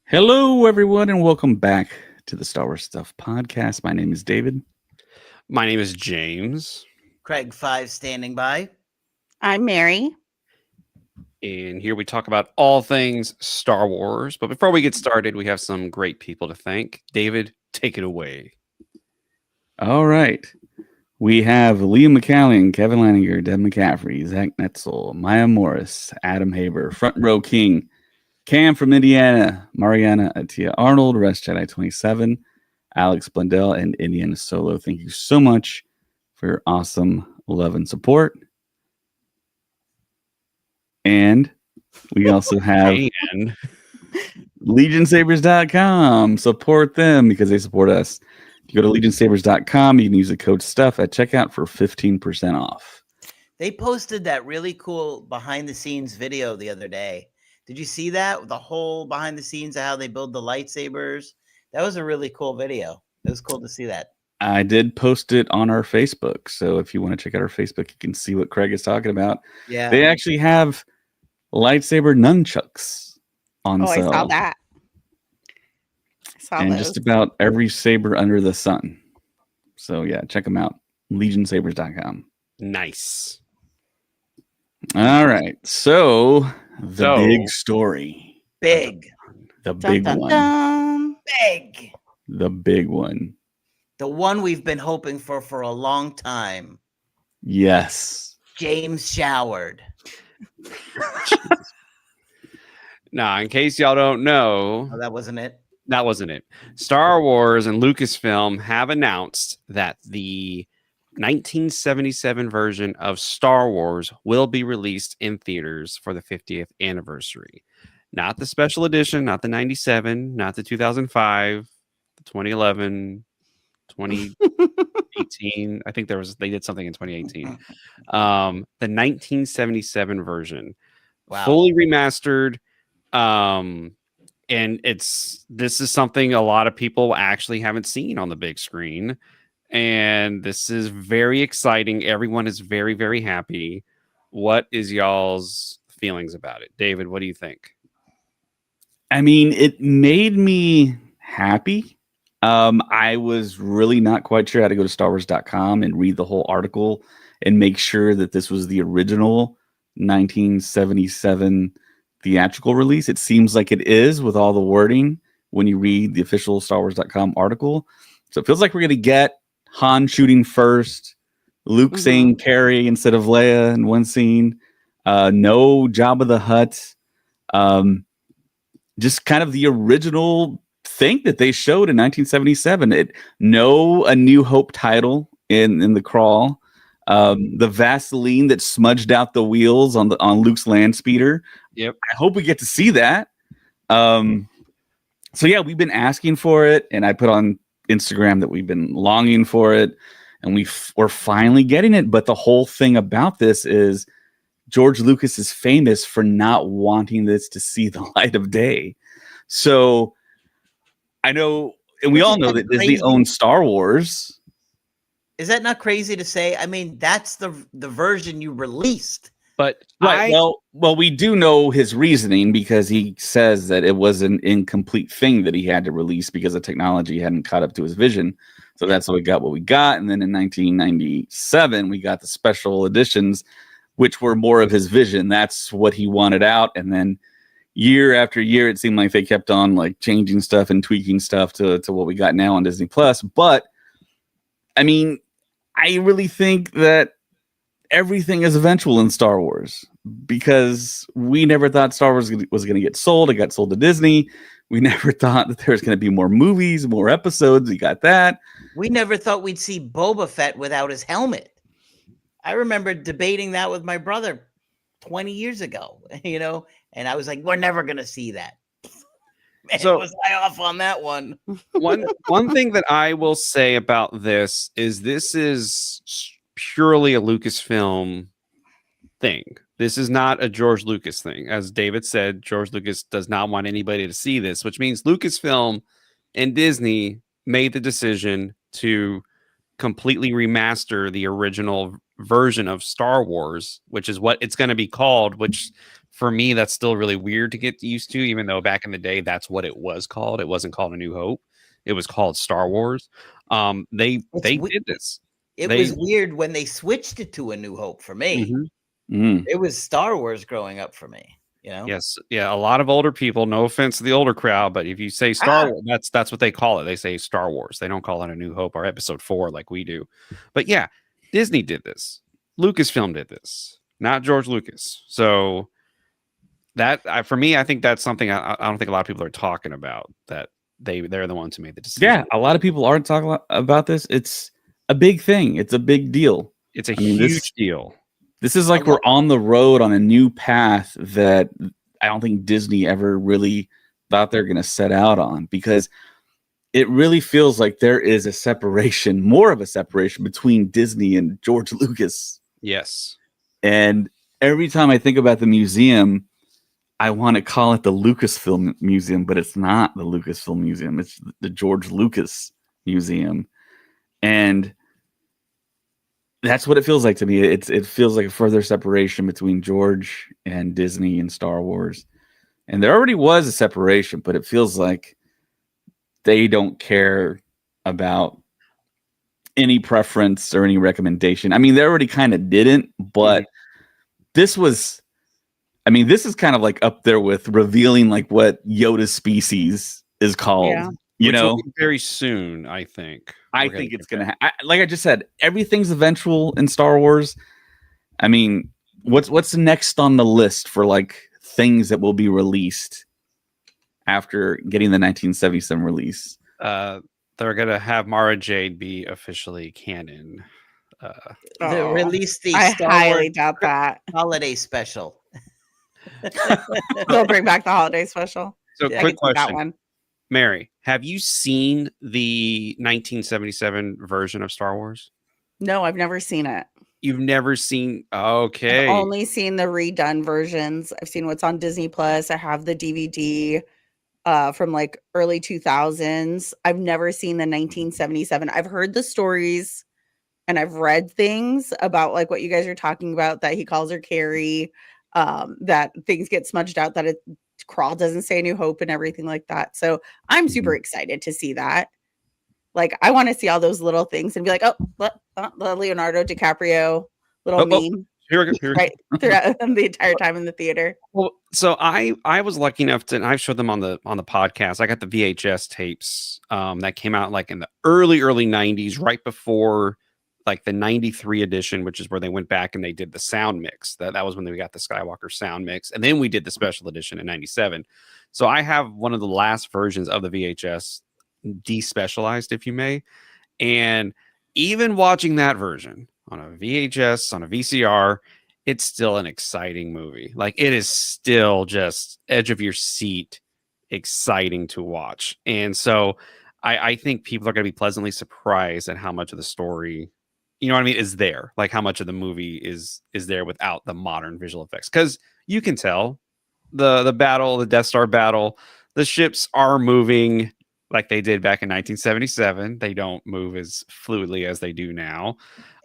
Hello, everyone, and welcome back to the Star Wars Stuff podcast. My name is David. My name is James, Craig 5 standing by. I'm Mary. and here we talk about all things Star Wars. But before we get started, we have some great people to thank. David, take it away. All right. We have Liam McCallion, Kevin Lanninger, Deb McCaffrey, Zach Netzel, Maya Morris, Adam Haber, Front Row King, Cam from Indiana, Mariana Atia Arnold, Rest Jedi 27, Alex Blundell, and Indiana Solo. Thank you so much for your awesome love and support. And we also have And LegionSabers.com. Support them because they support us. If you go to LegionSabers.com, you can use the code STUFF at checkout for 15% off. They posted that really cool behind the scenes video the other day. Did you see that? The whole behind the scenes of how they build the lightsabers. That was a really cool video. It was cool to see that. I did post it on our Facebook. So if you want to check out our Facebook, you can see what Craig is talking about. Yeah. They actually have lightsaber nunchucks on sale. I saw that. I saw and those. just about every saber under the sun. So yeah, check them out. LegionSabers.com. nice. All right. So the big story. Big. The Dun, big dun, one. dun. Big. The big one. The one we've been hoping for a long time. Yes. James showered. Now, in case y'all don't know, Oh, that wasn't it. that wasn't it. Star Wars and Lucasfilm have announced that the 1977 version of Star Wars will be released in theaters for the 50th anniversary. Not the special edition, not the 97, not the 2005, the 2011, 2018. I think they did something in 2018. The 1977 version, Wow. fully remastered. And this is something a lot of people actually haven't seen on the big screen. And this is very exciting. Everyone is very, very happy. What is y'all's feelings about it? David, what do you think? I mean, it made me happy. I was really not quite sure. I had to go to StarWars.com and read the whole article and make sure that this was the original 1977 theatrical release. It seems like it is with all the wording when you read the official StarWars.com article. So it feels like we're going to get Han shooting first, Luke saying Carrie instead of Leia in one scene, no Jabba the Hutt. Just kind of the original thing that they showed in 1977. A New Hope title in the crawl. The Vaseline that smudged out the wheels on Luke's land speeder. Yep. I hope we get to see that. So yeah, we've been asking for it, and I put on Instagram that we've been longing for it, and we're finally getting it. But the whole thing about this is George Lucas is famous for not wanting this to see the light of day. So I know, and we all know that Disney owns Star Wars. Is that not crazy to say? I mean, that's the version you released. But Right. Well, we do know his reasoning because he says that it was an incomplete thing that he had to release because the technology hadn't caught up to his vision. So that's how we got what we got. And then in 1997, we got the special editions, which were more of his vision. That's what he wanted out. And then year after year, it seemed like they kept on like changing stuff and tweaking stuff to what we got now on Disney Plus. But I mean, I really think that everything is eventual in Star Wars because we never thought Star Wars was going to get sold. It got sold to Disney. We never thought that there was going to be more movies, more episodes. We got that. We never thought we'd see Boba Fett without his helmet. I remember debating that with my brother 20 years ago, and I was like, we're never going to see that. Man, So- was I off on that one? one thing that I will say about this is purely a Lucasfilm thing. This is not a George Lucas thing. As David said, George Lucas does not want anybody to see this, which means Lucasfilm and Disney made the decision to completely remaster the original version of Star Wars, which is what it's going to be called, which for me, that's still really weird to get used to, even though back in the day, that's what it was called. It wasn't called A New Hope. It was called Star Wars. They did this. It They- was weird when they switched it to A New Hope for me. Mhm. Mm. It was Star Wars growing up for me. You know? Yes, yeah. A lot of older people. No offense to the older crowd, but if you say Star Wars, that's what they call it. They say Star Wars. They don't call it A New Hope or Episode 4 like we do. But yeah, Disney did this. Lucasfilm did this, not George Lucas. So that for me, I think that's something I don't think a lot of people are talking about. That they're the ones who made the decision. Yeah, a lot of people aren't talking about this. It's a big thing. It's a big deal. It's a mean, huge deal. This is like we're on the road on a new path that I don't think Disney ever really thought they're going to set out on, because it really feels like there is a separation, more of a separation between Disney and George Lucas. Yes. And every time I think about the museum, I want to call it the Lucasfilm Museum, but it's not the Lucasfilm Museum. It's the George Lucas Museum. And that's what it feels like to me. It feels like a further separation between George and Disney and Star Wars. And there already was a separation, but it feels like they don't care about any preference or any recommendation. I mean, they already kind of didn't, but this was, I mean, this is kind of like up there with revealing like what Yoda's species is called. Yeah. You Which know, will be very soon, I think. I think it's going to like I just said, everything's eventual in Star Wars. I mean, what's next on the list for like things that will be released after getting the 1977 release? They're gonna have Mara Jade be officially canon. They released the I Star highly Wars doubt that. holiday special. They'll bring back the holiday special. So, Yeah. I quick can see that question, one. Mary, have you seen the 1977 version of Star Wars? No, I've never seen it. You've never seen? Okay. I've only seen the redone versions. I've seen what's on Disney Plus. I have the DVD from like early 2000s. I've never seen the 1977. I've heard the stories and I've read things about like what you guys are talking about, that he calls her Carrie, that things get smudged out, that Crawl doesn't say New Hope and everything like that. So I'm super excited to see that. Like, I want to see all those little things and be like, oh, the Leonardo DiCaprio little meme Here we go. Here we go. right throughout the entire time in the theater. Well, so I was lucky enough to, and I've showed them on the podcast. I got the VHS tapes that came out like in the early 90s, right before like the 93 edition, which is where they went back and they did the sound mix. That was when we got the Skywalker sound mix. And then we did the special edition in 97. So I have one of the last versions of the VHS, despecialized, if you may. And even watching that version on a VHS, on a VCR, it's still an exciting movie. Like, it is still just edge of your seat, exciting to watch. And so I think people are going to be pleasantly surprised at how much of the story, you know what I mean, is there. Like, how much of the movie is there without the modern visual effects. Because you can tell the battle, the Death Star battle, the ships are moving like they did back in 1977. They don't move as fluidly as they do now.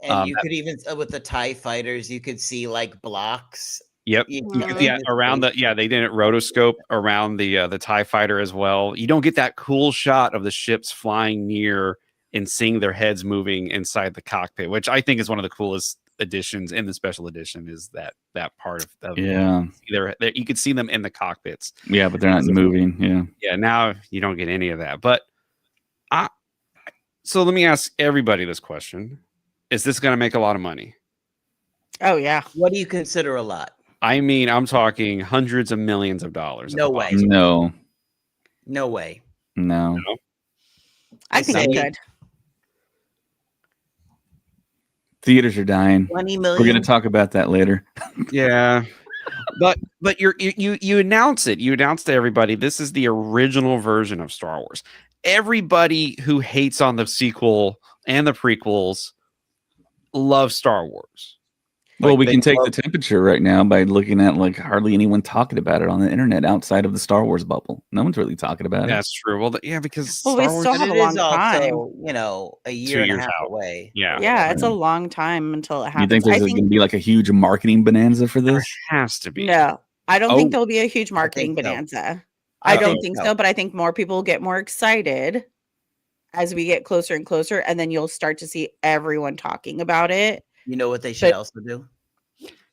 And you could even with the TIE fighters, you could see like blocks. Yep. You You know, could, yeah, in the around the, space. yeah, they didn't rotoscope around the TIE fighter as well. You don't get that cool shot of the ships flying near and seeing their heads moving inside the cockpit, which I think is one of the coolest additions in the special edition, is that part of Yeah. you could see them in the cockpits. Yeah, but they're not moving. Yeah. Yeah, now you don't get any of that. But so let me ask everybody this question. Is this going to make a lot of money? Oh, yeah. What do you consider a lot? I mean, I'm talking hundreds of millions of dollars. No way. No. No way. No. I think it say- could. Theaters are dying. 20 We're million. going to talk about that later. Yeah. But you announce it. You announce to everybody, this is the original version of Star Wars. Everybody who hates on the sequel and the prequels loves Star Wars. Well, Like, we they can take love- the temperature right now by looking at like hardly anyone talking about it on the internet outside of the Star Wars bubble. No one's really talking about it. That's true. Well, yeah, because Well, we Star Wars, still But have it a long is also, time. you know, a 2 year and a years half out. away. Yeah. Yeah, it's a long time until it You happens. think there's I going to think be like a huge marketing bonanza for there this? has to be. no. I don't think there'll be a huge I marketing think so. bonanza. I don't think so, but I think more people will get more excited as we get closer and closer, and then you'll start to see everyone talking about it. You know what they should also do?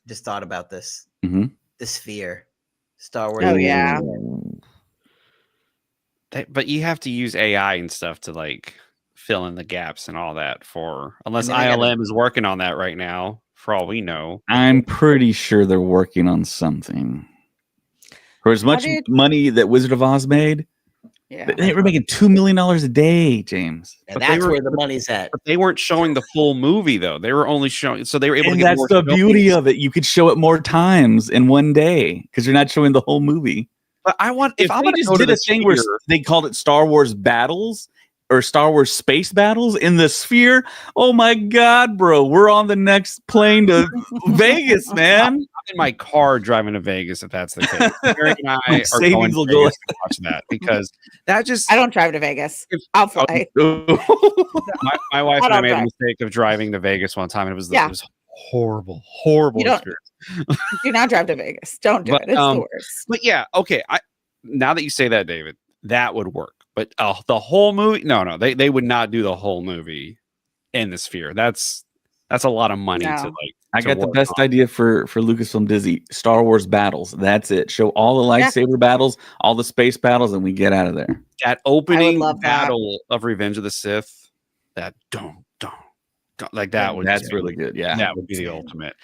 Just thought about this. Mhm. The Sphere. Star Wars. Oh, yeah. But you have to use AI and stuff to like fill in the gaps and all that unless I mean, ILM is working on that right now, for all we know. I'm pretty sure they're working on something. For as much money that Wizard of Oz made, they were making $2 million a day, James. And that's where the money's at. But they weren't showing the full movie though. They were only showing, so they were able to get that's more the showings. beauty of it. You could show it more times in one day because you're not showing the whole movie. But I want if I'm they gonna just go to did a the thing where they called it Star Wars Battles or Star Wars Space Battles in the Sphere. Oh my God, bro. We're on the next plane to Vegas, man. I'm in my car driving to Vegas if that's the case. Mary and I are going to go Vegas to watch that because that just... I don't drive to Vegas. I'll fly. My wife and I made the mistake of driving to Vegas one time, and it was horrible experience. Do not drive to Vegas. Don't do it. It's the worst. But yeah, okay. Now that you say that, David, that would work. But the whole movie, no, they would not do the whole movie in the Sphere. That's a lot of money to like. I got the best idea for Lucasfilm Disney: Star Wars battles. That's it. Show all the lightsaber battles, all the space battles, and we get out of there. That opening battle of Revenge of the Sith, that like that would that's really good. Yeah, that would be the ultimate.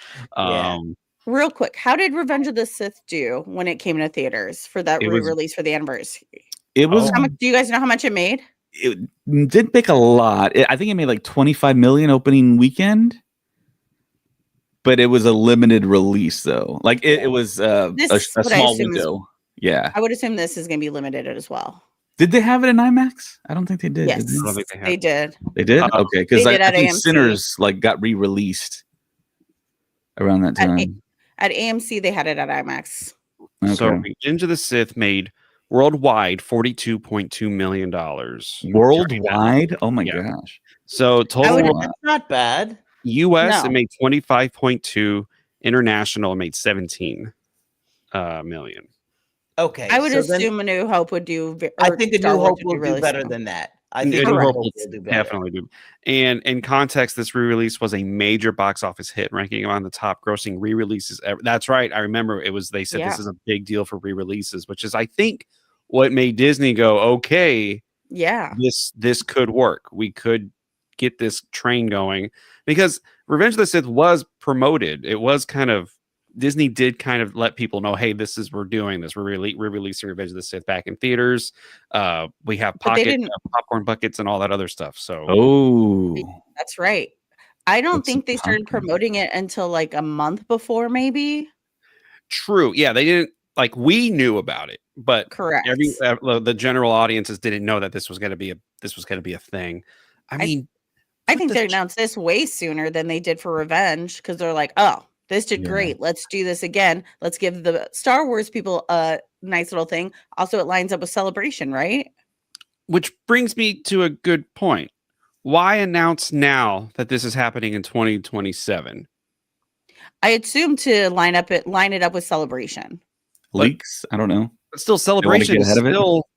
Real quick, how did Revenge of the Sith do when it came into theaters for that re-release for the anniversary? It was. How much, do you guys know how much it made? It didn't make a lot. I think it made like 25 million opening weekend, but it was a limited release though. Like it was a small window. Yeah, I would assume this is going to be limited as well. Did they have it in IMAX? I don't think they did. Yes, did they did. They did. Okay, because I think Sinners like got re-released around that time. At AMC, they had it at IMAX. Okay. So Revenge of the Sith made worldwide $42.2 million. Worldwide? Oh my gosh. So total, that's not bad. US, it made 25.2. International, it made 17 million. Okay. I would assume A New Hope would do. I think A New Hope will do better than that. I think A New Hope will definitely do. And in context, this re-release was a major box office hit, ranking among the top grossing re-releases ever. That's right. I remember it was. They said this is a big deal for re-releases, which is, I think, what made Disney go, okay, this could work. We could get this train going because Revenge of the Sith was promoted. It was kind of. Disney did kind of let people know, hey, we're doing this. We're re-releasing Revenge of the Sith back in theaters. We have popcorn buckets and all that other stuff. So, that's right. I don't think they started promoting it until like a month before, maybe. True. Yeah, they didn't. Like we knew about it, but correct. The general audiences didn't know that this was going to be a thing. I mean, I think they announced this way sooner than they did for Revenge because they're like, oh. This did great. Let's do this again. Let's give the Star Wars people a nice little thing. Also, it lines up with Celebration, right? Which brings me to a good point. Why announce now that this is happening in 2027? I assume to line it up with Celebration. Leaks? I don't know. But still, Celebration is still.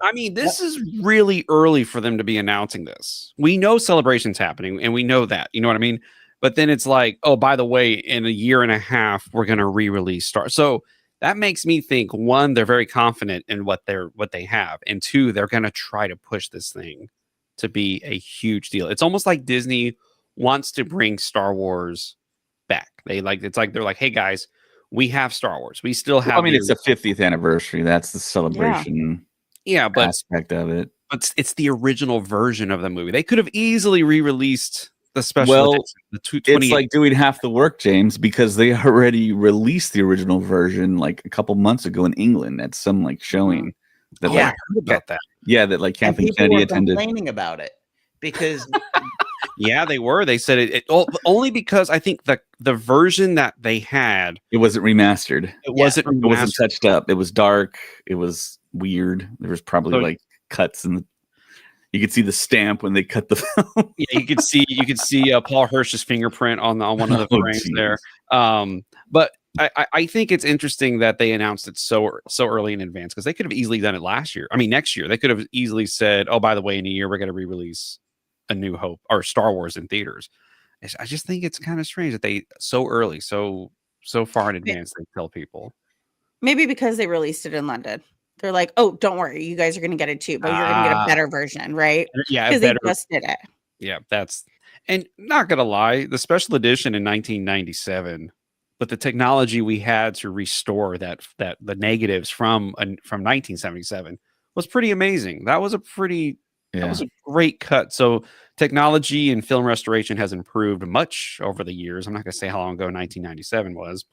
I mean, this is really early for them to be announcing this. We know Celebration's happening, and we know that. You know what I mean? But then it's like, oh, by the way, in a year and a half, we're going to re-release Star. So that makes me think, one, they're very confident in what they have, and two, they're going to try to push this thing to be a huge deal. It's almost like Disney wants to bring Star Wars back. They're like, hey guys, we have Star Wars. We still have. I mean, it's the 50th anniversary. That's the celebration. Yeah, but aspect of it. But it's the original version of the movie. They could have easily re-released. The special edition, it's like doing half the work, James, because they already released the original version like a couple months ago in England at some like showing. I heard about that. Yeah, that like Kathleen Kennedy attended. Complaining about it because yeah, they were. They said it only because I think the version that they had it wasn't remastered. It wasn't touched up. It was dark. It was weird. There was probably like cuts in the. You could see the stamp when they cut the film. Yeah, you could see Paul Hirsch's fingerprint on one of the frames there. But I think it's interesting that they announced it so early in advance, because they could have easily done it last year. I mean, next year they could have easily said, "Oh, by the way, in a year we're going to re-release A New Hope or Star Wars in theaters." I just think it's kind of strange that they so early, so far in advance they tell people. Maybe because they released it in London. They're like, "Oh, don't worry, you guys are going to get it too, but you're going to get a better version, right?" Yeah, Because they just did it. Yeah, and not gonna lie, the special edition in 1997, but the technology we had to restore that the negatives from 1977 was pretty amazing. That was a great cut. So technology and film restoration has improved much over the years. I'm not gonna say how long ago 1997 was.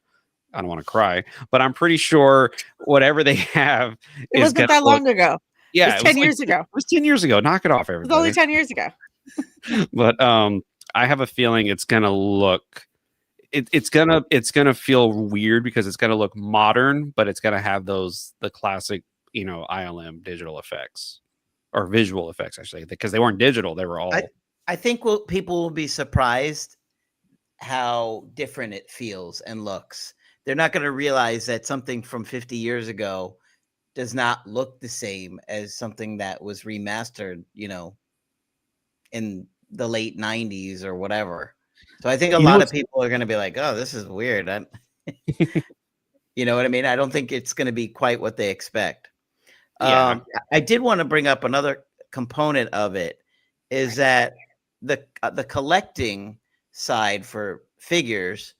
I don't want to cry, but I'm pretty sure whatever they have It wasn't that long ago. Yeah, it was 10 years ago. It was 10 years ago. Knock it off, It everybody. was only 10 years ago. But I have a feeling it's gonna look it's gonna feel weird, because it's gonna look modern, but it's gonna have the classic, ILM digital effects, or visual effects, actually, because they weren't digital. They were all. I think people will be surprised how different it feels and looks. They're not going to realize that something from 50 years ago does not look the same as something that was remastered, in the late 90s or whatever. So I think a lot of people are going to be like, "Oh, this is weird." You know what I mean? I don't think it's going to be quite what they expect. Yeah. I did want to bring up another component of it, is that the collecting side for figures,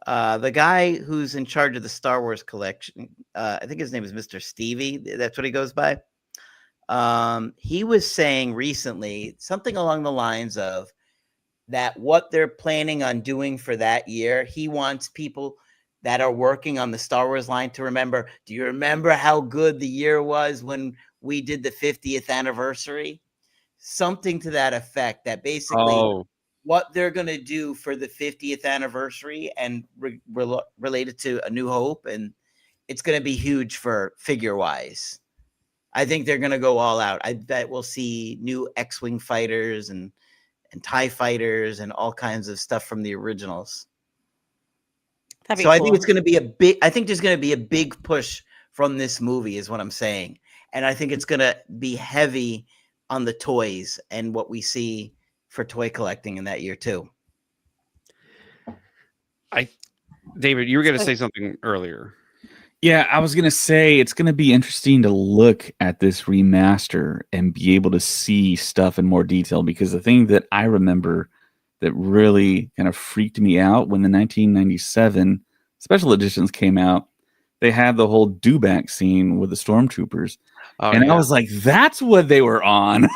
the guy who's in charge of the Star Wars collection, I think his name is Mr. Stevie. That's what he goes by. He was saying recently something along the lines of that what they're planning on doing for that year, he wants people that are working on the Star Wars line to remember, do you remember how good the year was when we did the 50th anniversary? Something to that effect, that basically what they're going to do for the 50th anniversary and related to A New Hope, and it's going to be huge for figure wise. I think they're going to go all out. I bet we'll see new X-Wing fighters and TIE fighters and all kinds of stuff from the originals. So I think it's going to be I think there's going to be a big push from this movie, is what I'm saying. And I think it's going to be heavy on the toys and what we see for toy collecting in that year too. David, you were going to say something earlier. Yeah, I was going to say it's going to be interesting to look at this remaster and be able to see stuff in more detail, because the thing that I remember that really kind of freaked me out when the 1997 special editions came out, they had the whole do-back scene with the stormtroopers. I was like, that's what they were on.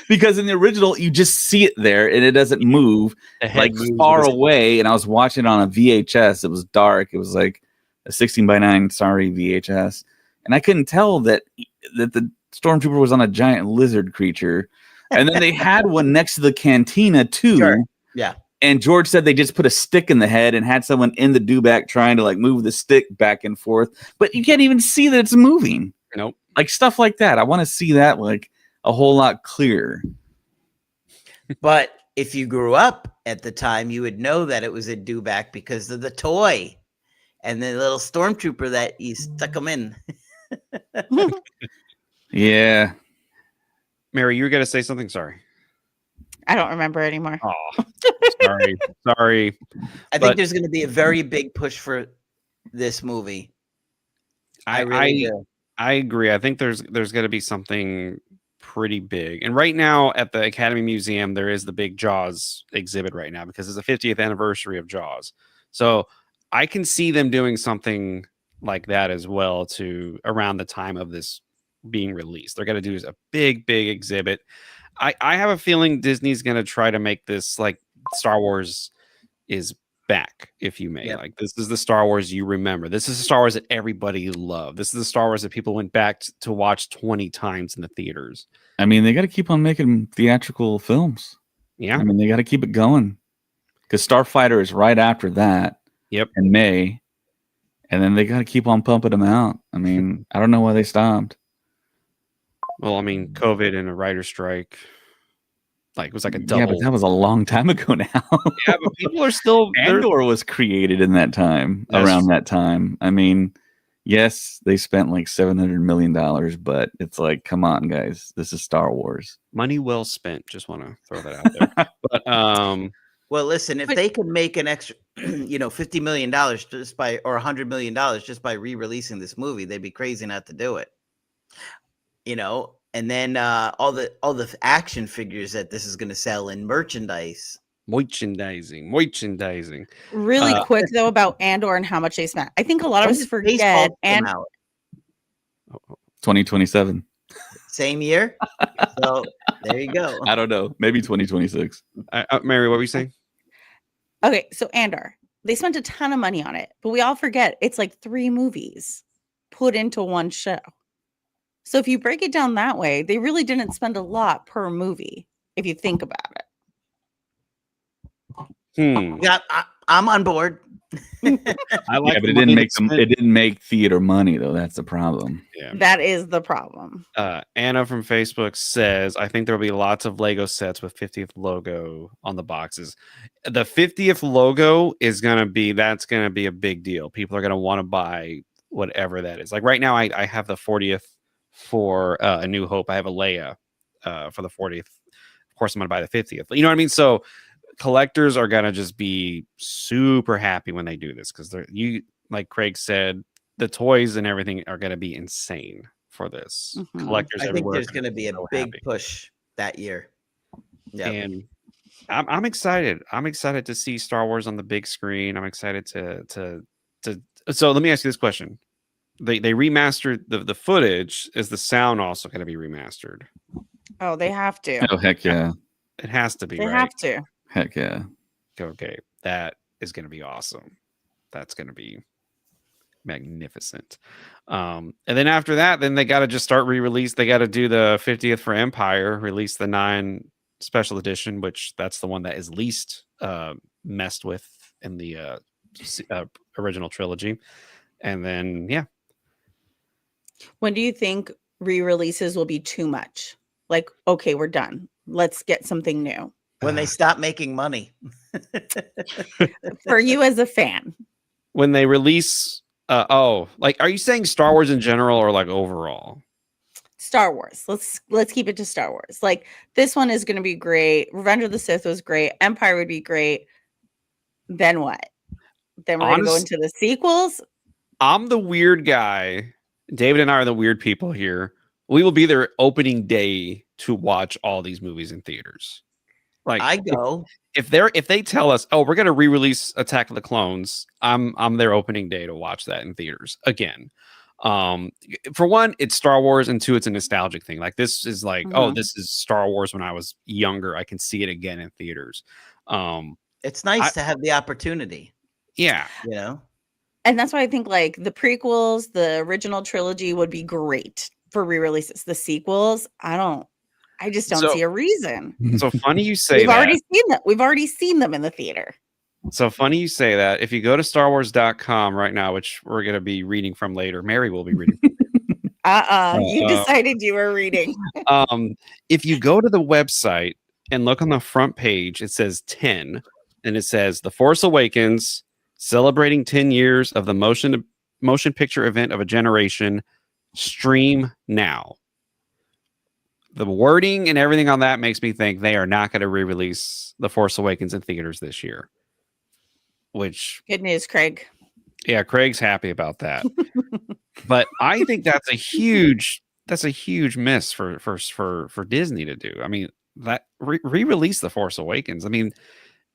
Because in the original, you just see it there and it doesn't move, like far away. And I was watching it on a VHS. It was dark. It was like a 16:9, sorry, VHS. And I couldn't tell that the stormtrooper was on a giant lizard creature. And then they had one next to the cantina too. Sure. Yeah. And George said they just put a stick in the head and had someone in the do-back trying to like move the stick back and forth. But you can't even see that it's moving. Nope. Like stuff like that. I want to see that like a whole lot clearer. But if you grew up at the time, you would know that it was a do-back because of the toy and the little stormtrooper that you stuck them in. Yeah. Mary, you were going to say something? Sorry. I don't remember anymore. Oh, sorry. I think there's going to be a very big push for this movie. I really do. I agree. I think there's going to be something pretty big. And right now at the Academy Museum, there is the big Jaws exhibit right now because it's the 50th anniversary of Jaws. So I can see them doing something like that as well to around the time of this being released. They're going to do a big exhibit. I have a feeling Disney's going to try to make this like Star Wars is back, if you may. Yep. Like this is the Star Wars you remember. This is the Star Wars that everybody loved. This is the Star Wars that people went back to watch 20 times in the theaters. I mean, they got to keep on making theatrical films. Yeah. I mean, they got to keep it going because Starfighter is right after that. Yep. In May. And then they got to keep on pumping them out. I mean, I don't know why they stopped. Well, I mean, COVID and a writer's strike. Like it was like a double. Yeah, but that was a long time ago now. Yeah, but people are still Andor was created in that time, around that time. I mean, yes, they spent like $700 million, but it's like, come on, guys, this is Star Wars. money well spent. Just want to throw that out there. But Well, listen, if But- they could make an extra, $50 million just by, or $100 million just by re-releasing this movie, they'd be crazy not to do it. And then all the action figures that this is going to sell in merchandise. merchandising. Really quick though about Andor and how much they spent. I think a lot of us forget. And 2027. Same year. So there you go. I don't know. Maybe 2026. Mary, what were you saying? okay, so Andor, they spent a ton of money on it, but we all forget it's like 3 movies put into one show. So if you break it down that way, they really didn't spend a lot per movie if you think about it. Yeah, I'm on board. I like Yeah, but it didn't make them. It didn't make theater money though. That's the problem. Yeah. That is the problem. Anna from Facebook says, I think there will be lots of Lego sets with 50th logo on the boxes. The 50th logo is going to be, that's going to be a big deal. People are going to want to buy whatever that is. Like right now, I have the 40th for A New Hope. I have a Leia for the 40th. Of course, I'm going to buy the 50th. You know what I mean? So collectors are going to just be super happy when they do this because like Craig said, the toys and everything are going to be insane for this. Mhm. Collectors I think everywhere there's are going to be a so big happy. push that year. Yeah. And I'm excited. I'm excited to see Star Wars on the big screen. I'm excited to. So let me ask you this question: They remastered the footage. Is the sound also going to be remastered? Oh, they have to. Oh heck yeah, It has to be. They right? have to. heck yeah. Okay, that is going to be awesome. That's going to be magnificent. And then after that, then they got to just start re-release. They got to do the 50th for Empire, release the 9 special edition, which that's the one that is least messed with in the original trilogy. And then yeah, When do you think re-releases will be too much? Like, okay, we're done. Let's get something new. When they stop making money. For you as a fan. when they release, like, are you saying Star Wars in general or like overall? Star Wars. Let's keep it to Star Wars. Like this one is going to be great. Revenge of the Sith was great. Empire would be great. Then what? Then we're going to go into the sequels. I'm the weird guy. David and I are the weird people here. We will be there opening day to watch all these movies in theaters. Like I go. if they tell us, oh, we're going to re-release Attack of the Clones, I'm there opening day to watch that in theaters again. For one, it's Star Wars, and 2, it's a nostalgic thing. Like this is like, oh, this is Star Wars when I was younger. I can see it again in theaters. It's nice to have the opportunity. Yeah. And that's why I think like the prequels, the original trilogy would be great for re-releases. The sequels, I just don't see a reason. So funny you say We've that. already seen them. We've already seen them in the theater. So funny you say that. If you go to StarWars.com right now, which we're going to be reading from later, Mary will be reading. You decided you were reading. If you go to the website and look on the front page, it says 10, and it says The Force Awakens, celebrating 10 years of the motion picture event of a generation. Stream now. The wording and everything on that makes me think they are not going to re-release The Force Awakens in theaters this year. Which, Good news, Craig. yeah, Craig's happy about that. But I think that's a huge miss for Disney to do. I mean, that re-release The Force Awakens. I mean,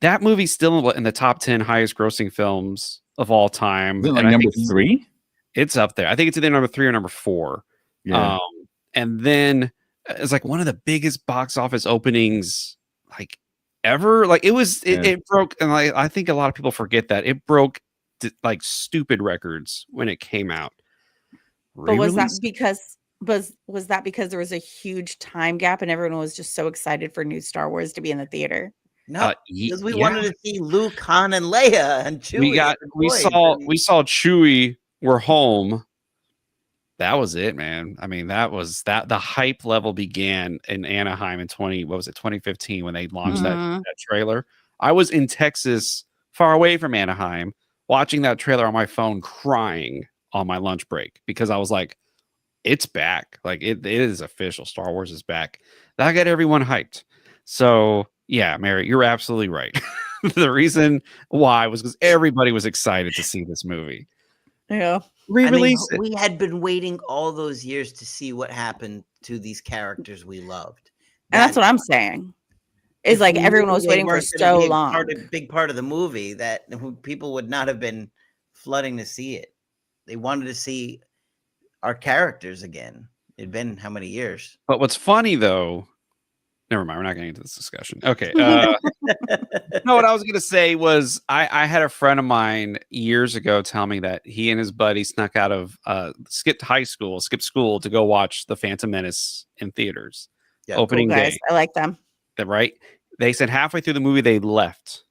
that movie's still in the top 10 highest grossing films of all time. Is it like number 3? It's up there. I think it's either number 3 or number 4. Yeah. And then it's like one of the biggest box office openings like ever. Like it broke, and I think a lot of people forget that it broke like stupid records when it came out. But was that because there was a huge time gap and everyone was just so excited for new Star Wars to be in the theater? No, because we wanted to see Luke, Han, and Leia and Chewie. We saw Chewie. We're home. that was it, man. I mean, that was that the hype level began in Anaheim in 2015 when they launched Mhm. that trailer. I was in Texas, far away from Anaheim, watching that trailer on my phone, crying on my lunch break because I was like, it's back. Like it is official. Star Wars is back. That got everyone hyped. So yeah, Mary, you're absolutely right. The reason why was because everybody was excited to see this movie. Yeah. I mean, Re-release it. we had been waiting all those years to see what happened to these characters we loved. And that's what I'm saying. Is if like we everyone knew was they waiting for weren't gonna so be long. big part of the movie, that people would not have been flooding to see it. They wanted to see our characters again. It'd been how many years? But what's funny though, never mind, we're not getting into this discussion. Okay. No, what I was gonna say was I had a friend of mine years ago tell me that he and his buddy snuck out of skipped school to go watch The Phantom Menace in theaters. Yeah, Cool Opening guys. day. I like them. Right? They said halfway through the movie they left.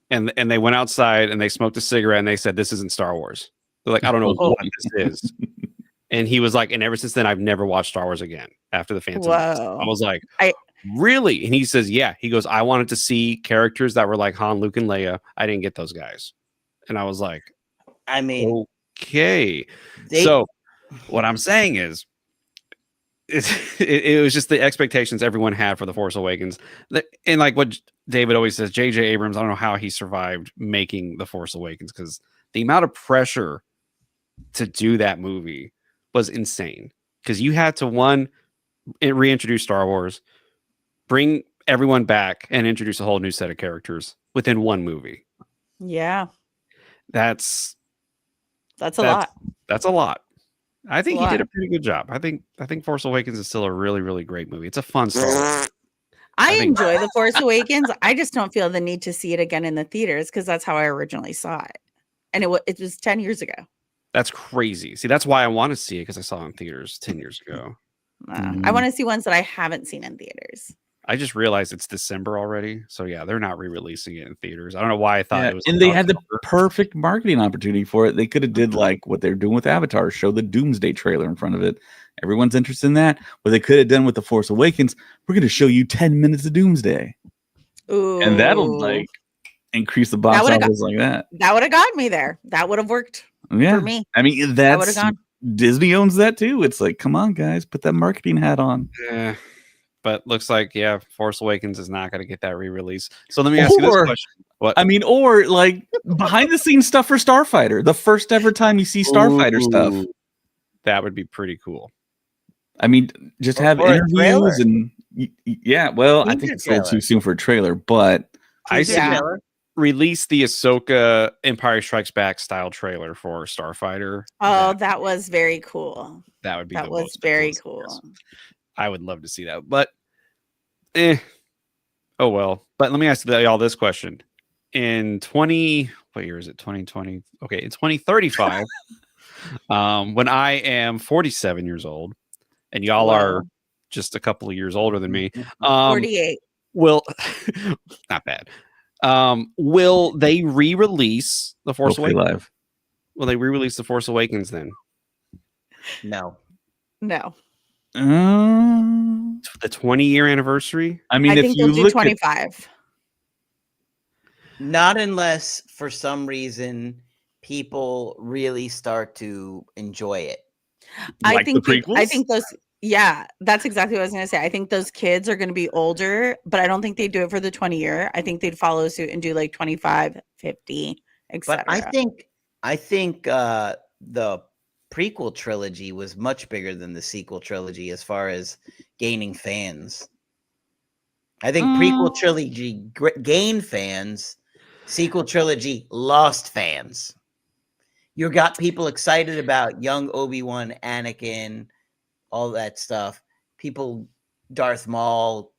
And they went outside and they smoked a cigarette and they said, "This isn't Star Wars." They're like, "I don't know what this is." And he was like, "And ever since then, I've never watched Star Wars again after The Phantom Menace." I Whoa. was like, I- really? And he says, yeah. He goes, I wanted to see characters that were like Han, Luke, and Leia. I didn't get those guys. And I was like, I mean, okay. they So what I'm saying is, it was just the expectations everyone had for The Force Awakens. And like what David always says, J.J. Abrams, I don't know how he survived making The Force Awakens, because the amount of pressure to do that movie was insane. Because you had to, reintroduce Star Wars, bring everyone back, and introduce a whole new set of characters within one movie. Yeah. That's a lot. That's a lot. I think he lot. did a pretty good job. I think Force Awakens is still a really, really great movie. It's a fun Star I think- enjoy The Force Awakens. I just don't feel the need to see it again in the theaters because that's how I originally saw it. And it was 10 years ago. That's crazy. See, that's why I want to see it, because I saw it in theaters 10 years ago. I want to see ones that I haven't seen in theaters. I just realized it's December already. So yeah, they're not re-releasing it in theaters. I don't know why I thought it was. And they had the October. perfect marketing opportunity for it. They could have did like what they're doing with Avatar, show the Doomsday trailer in front of it. Everyone's interested in that. What they could have done with The Force Awakens, we're going to show you 10 minutes of Doomsday. Ooh. And that'll like increase the box office like that. That would have got me there. That would have worked Yeah. for me. I mean, I would that's have gone. Disney owns that too. It's like, come on, guys, put that marketing hat on. Yeah. But looks like, yeah, Force Awakens is not going to get that re-release. So let me ask you this Or- question. What? I mean, or like behind the scenes stuff for Starfighter, the first ever time you see Starfighter stuff. Ooh, that would be pretty cool. I mean, just Or have a trailer. interviews and yeah. Well, I think Teaser it's a little trailer. too soon for a trailer, but I Teaser said trailer. release the Ahsoka Empire Strikes Back style trailer for Starfighter. Oh, that was very cool. that would be That the was most very ridiculous, cool. yes. I would love to see that, but oh well. But let me ask y'all this question: in what year is it? 2020. Okay, in 2035, when I am 47 years old, and y'all are Wow. just a couple of years older than me, 48. will not bad. Will they re-release The Force hopefully Awakens? live. Will they re-release The Force Awakens then? No. No. The 20-year anniversary? I mean, I if think you they'll do look at 25. Not unless for some reason people really start to enjoy it. Like the prequels? I think those yeah, that's exactly what I was going to say. I think those kids are going to be older, but I don't think they do it for the 20-year. I think they'd follow suit and do like 25, 50, etc. But I think the prequel trilogy was much bigger than the sequel trilogy as far as gaining fans. I think prequel trilogy gained fans, sequel trilogy lost fans. You got people excited about young Obi-Wan, Anakin, all that stuff. People, Darth Maul,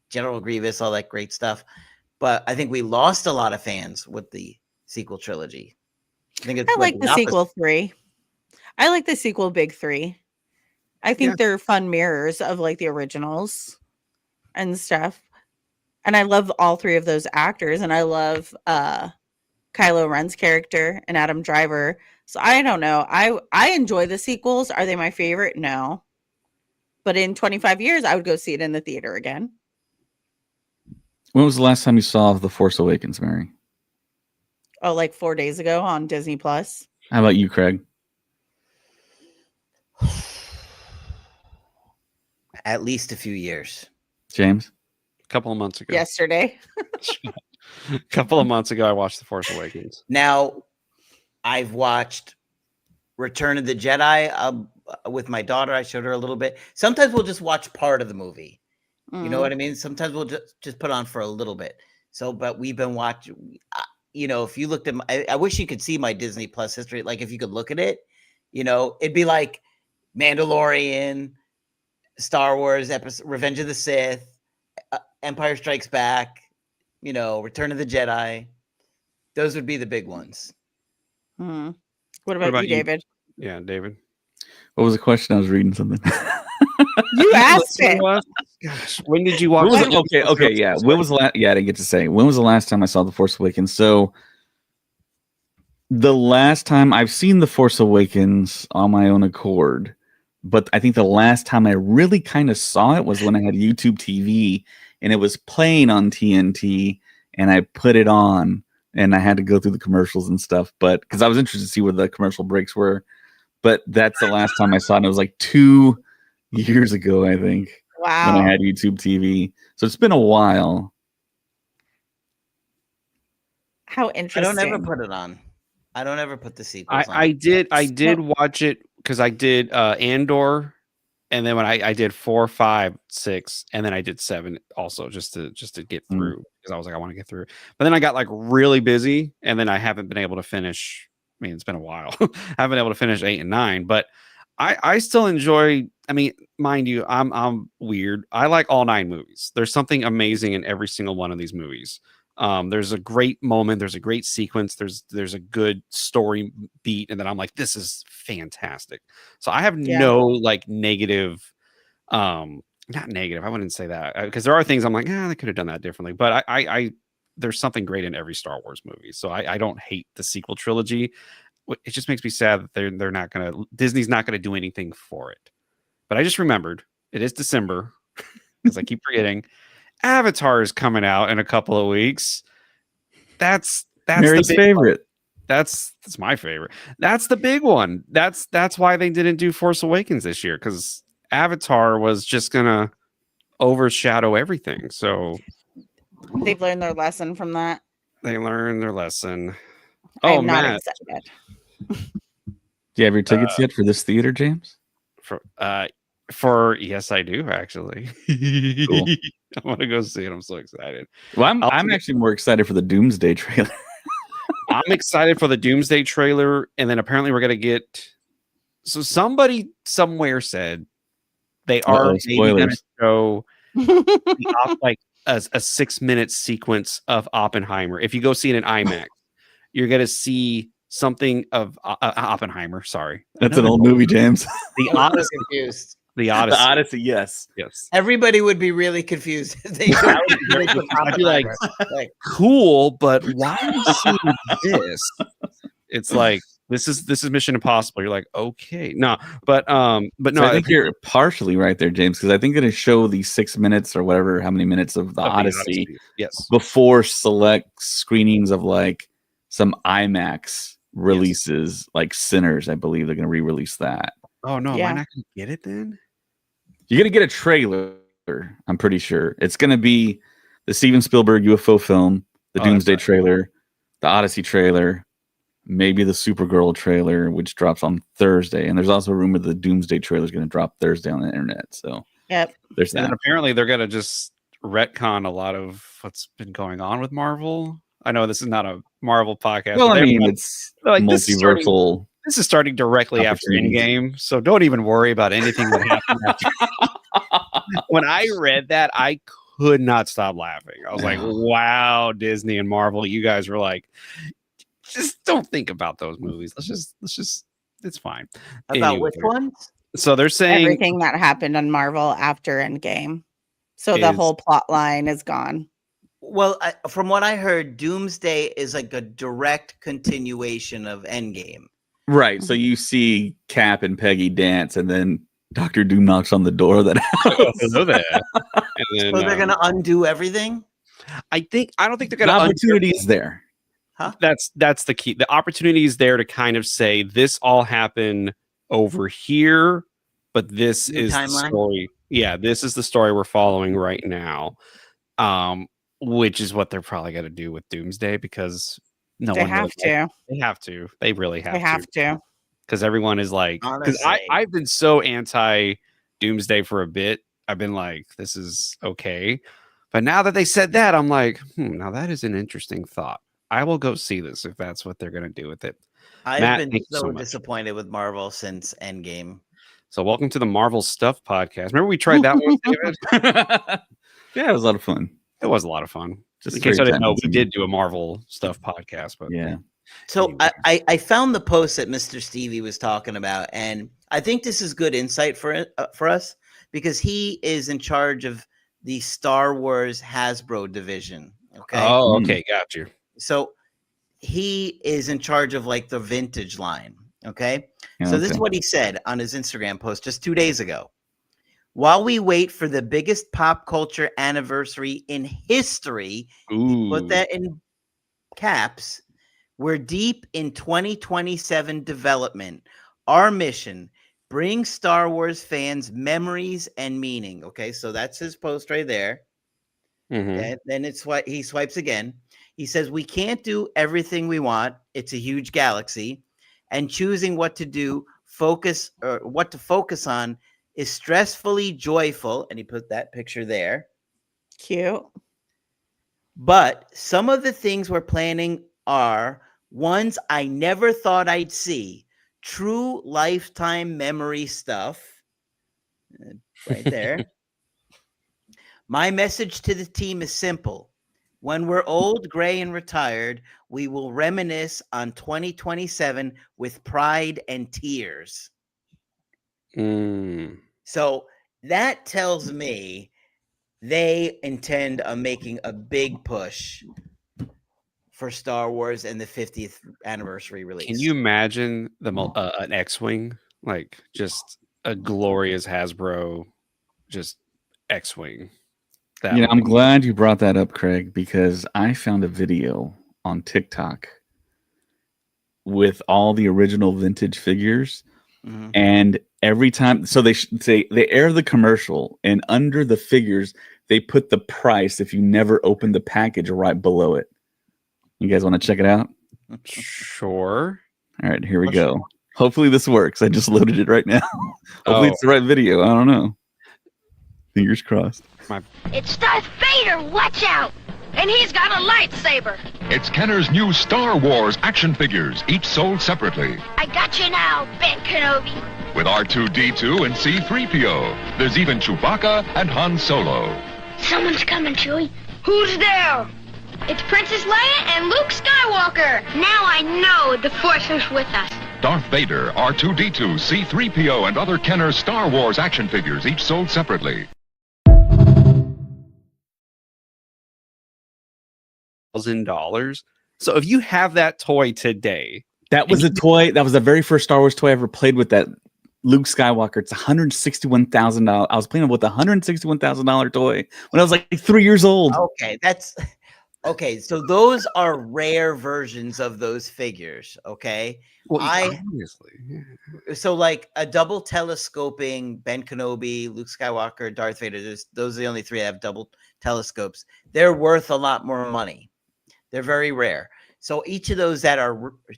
General Grievous, all that great stuff. But I think we lost a lot of fans with the sequel trilogy. I like the sequel 3. I like the sequel big 3. I think they're fun mirrors of like the originals and stuff. And I love all 3 of those actors. And I love Kylo Ren's character and Adam Driver. So I don't know. I enjoy the sequels. Are they my favorite? No. But in 25 years, I would go see it in the theater again. When was the last time you saw The Force Awakens, Mary? Oh, like 4 days ago on Disney Plus. How about you, Craig? At least a few years. James? A couple of months ago. Yesterday. A couple of months ago, I watched The Force Awakens. Now, I've watched Return of the Jedi with my daughter. I showed her a little bit. Sometimes we'll just watch part of the movie. You know what I mean? Sometimes we'll just put on for a little bit. So, but we've been watching, you know, if you looked at I wish you could see my Disney Plus history. Like if you could look at it, you know, it'd be like Mandalorian, Star Wars episode, Revenge of the Sith, Empire Strikes Back, you know, Return of the Jedi. Those would be the big ones. Mm-hmm. What about you, David? Yeah, David. What was the question? I was reading something. You asked it. Gosh, when did you watch? Okay, yeah. When was the last? Yeah, I didn't get to say. When was the last time I saw The Force Awakens? So, the last time I've seen The Force Awakens on my own accord, but I think the last time I really kind of saw it was when I had YouTube TV and it was playing on TNT, and I put it on, and I had to go through the commercials and stuff. But because I was interested to see where the commercial breaks were, but that's the last time I saw it. And it was like 2 years ago, I think. Wow. When I had YouTube TV. So it's been a while. How I interesting. don't ever put it on. I don't ever put the sequels on. I did watch it because I did Andor, and then when I did 4, 5, 6, and then I did 7 also just to get through because I was like I want to get through. But then I got like really busy, and then I haven't been able to finish. I mean, it's been a while. I haven't been able to finish 8 and 9, but I still enjoy. I mean, mind you, I'm weird. I like all 9 movies. There's something amazing in every single one of these movies. There's a great moment. There's a great sequence. There's a good story beat, and then I'm like, this is fantastic. So I have no like negative, not negative. I wouldn't say that because there are things I'm like, they could have done that differently. But I there's something great in every Star Wars movie. So I don't hate the sequel trilogy. It just makes me sad that they're not gonna Disney's not gonna do anything for it. But I just remembered it is December because I keep forgetting. Avatar is coming out in a couple of weeks. That's Mary's the favorite. That's my favorite. That's the big one. That's why they didn't do Force Awakens this year because Avatar was just gonna overshadow everything. So They've learned their lesson from that. they learned their lesson. I'm not Matt, excited. Do you have your tickets yet for this theater, James? For yes, I do actually. Cool. I want to go see it. I'm so excited. Well, I'm actually more excited for the Doomsday trailer. I'm excited for the Doomsday trailer, and then apparently we're gonna get. So somebody somewhere said they are maybe gonna show like a 6-minute sequence of Oppenheimer. If you go see it in IMAX, you're gonna see something of Oppenheimer. Sorry, that's an old movie, James. The Odyssey. Confused. The Odyssey. The Odyssey, yes. Everybody would be really confused. I'd be like, cool, but why are you seeing this? It's like this is Mission Impossible. You're like, okay, no, but no, So I think you're partially right there, James, because I think it'll show the 6 minutes or whatever, how many minutes of the Odyssey, yes, before select screenings of like some IMAX releases, like Sinners. I believe they're going to re-release that. Oh no, am I not going to get it then? You're going to get a trailer. I'm pretty sure it's going to be the Steven Spielberg UFO film, the Doomsday trailer, the Odyssey trailer, maybe the Supergirl trailer, which drops on Thursday. And there's also a rumor that the Doomsday trailer is going to drop Thursday on the internet. So there's that. And apparently they're going to just retcon a lot of what's been going on with Marvel. I know this is not a Marvel podcast. Well, I mean, it's like multiversal. This is starting directly after Endgame, so don't even worry about anything that happened after. When I read that, I could not stop laughing. I was like, wow, Disney and Marvel, you guys were like, just don't think about those movies. Let's just it's fine. About which ones? So they're saying everything that happened on Marvel after Endgame. So the whole plot line is gone. Well, from what I heard, Doomsday is like a direct continuation of Endgame. Right. So you see Cap and Peggy dance, and then Doctor Doom knocks on the door of that house. Hello there. And then, So they're gonna undo everything, I don't think they're The gonna opportunity is there. huh? That's the key. The opportunity is there to kind of say this all happened over here, but this New is the timeline? story. Yeah, this is the story we're following right now. Which is what they're probably going to do with Doomsday, because no They one have really to. they have to. They really They have to. because everyone is like, because Honestly. I've been so anti Doomsday for a bit. I've been like, this is okay, but now that they said that, I'm like, now that is an interesting thought. I will go see this if that's what they're going to do with it. I've Matt, been thank you so so much. disappointed with Marvel since Endgame. So welcome to the Marvel Stuff Podcast. Remember we tried that one, David? Yeah, it was a lot of fun. It was a lot of fun. Just In case I didn't know, we time-consuming. did do a Marvel Stuff podcast, but Yeah. So anyway. I found the post that Mr. Stevie was talking about, and I think this is good insight for us, because he is in charge of the Star Wars Hasbro division. Okay. Oh, okay, got you. So he is in charge of like the vintage line. Okay. Yeah, So this is okay. what he said on his Instagram post just 2 days ago. While we wait for the biggest pop culture anniversary in history, he put Ooh. that in caps, we're deep in 2027 development. Our mission, bring Star Wars fans memories and meaning. Okay, so that's his post right there. Mhm. Okay, then it's what he swipes again. He says, we can't do everything we want. It's a huge galaxy. And choosing what to focus on is stressfully joyful. And he put that picture there. Cute. But some of the things we're planning are ones I never thought I'd see. True lifetime memory stuff. Right there. My message to the team is simple. When we're old, gray, and retired, we will reminisce on 2027 with pride and tears. Mm. So that tells me they intend on making a big push for Star Wars and the 50th anniversary release. Can you imagine an X-wing, like just a glorious Hasbro, just X-wing? You know, I'm glad you brought that up, Craig, because I found a video on TikTok with all the original vintage figures, and every time, so they air the commercial, and under the figures they put the price if you never open the package right below it. You guys want to check it out? Sure. All right, here we go. Hopefully this works. I just loaded it right now. Hopefully it's the right video. I don't know. Fingers crossed. It's Darth Vader, watch out! And he's got a lightsaber. It's Kenner's new Star Wars action figures, each sold separately. I got you now, Ben Kenobi. With R2-D2 and C-3PO. There's even Chewbacca and Han Solo. Someone's coming, Chewie. Who's there? It's Princess Leia and Luke Skywalker. Now I know the Force is with us. Darth Vader, R2-D2, C-3PO, and other Kenner Star Wars action figures, each sold separately. $1,000. So if you have that toy today, that was a toy. That was the very first Star Wars toy I ever played with. That Luke Skywalker. It's $161,000. I was playing with a $161,000 toy when I was like 3 years old. Okay, that's okay. So those are rare versions of those figures. Okay, well, obviously. So like a double telescoping Ben Kenobi, Luke Skywalker, Darth Vader. Those are the only three that have double telescopes. They're worth a lot more money. They're very rare. So each of those that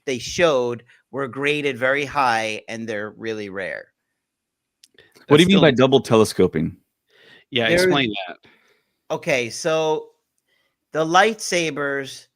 they showed were graded very high, and they're really rare. What do you mean by double telescoping? Yeah, explain that. Okay, so the lightsabers,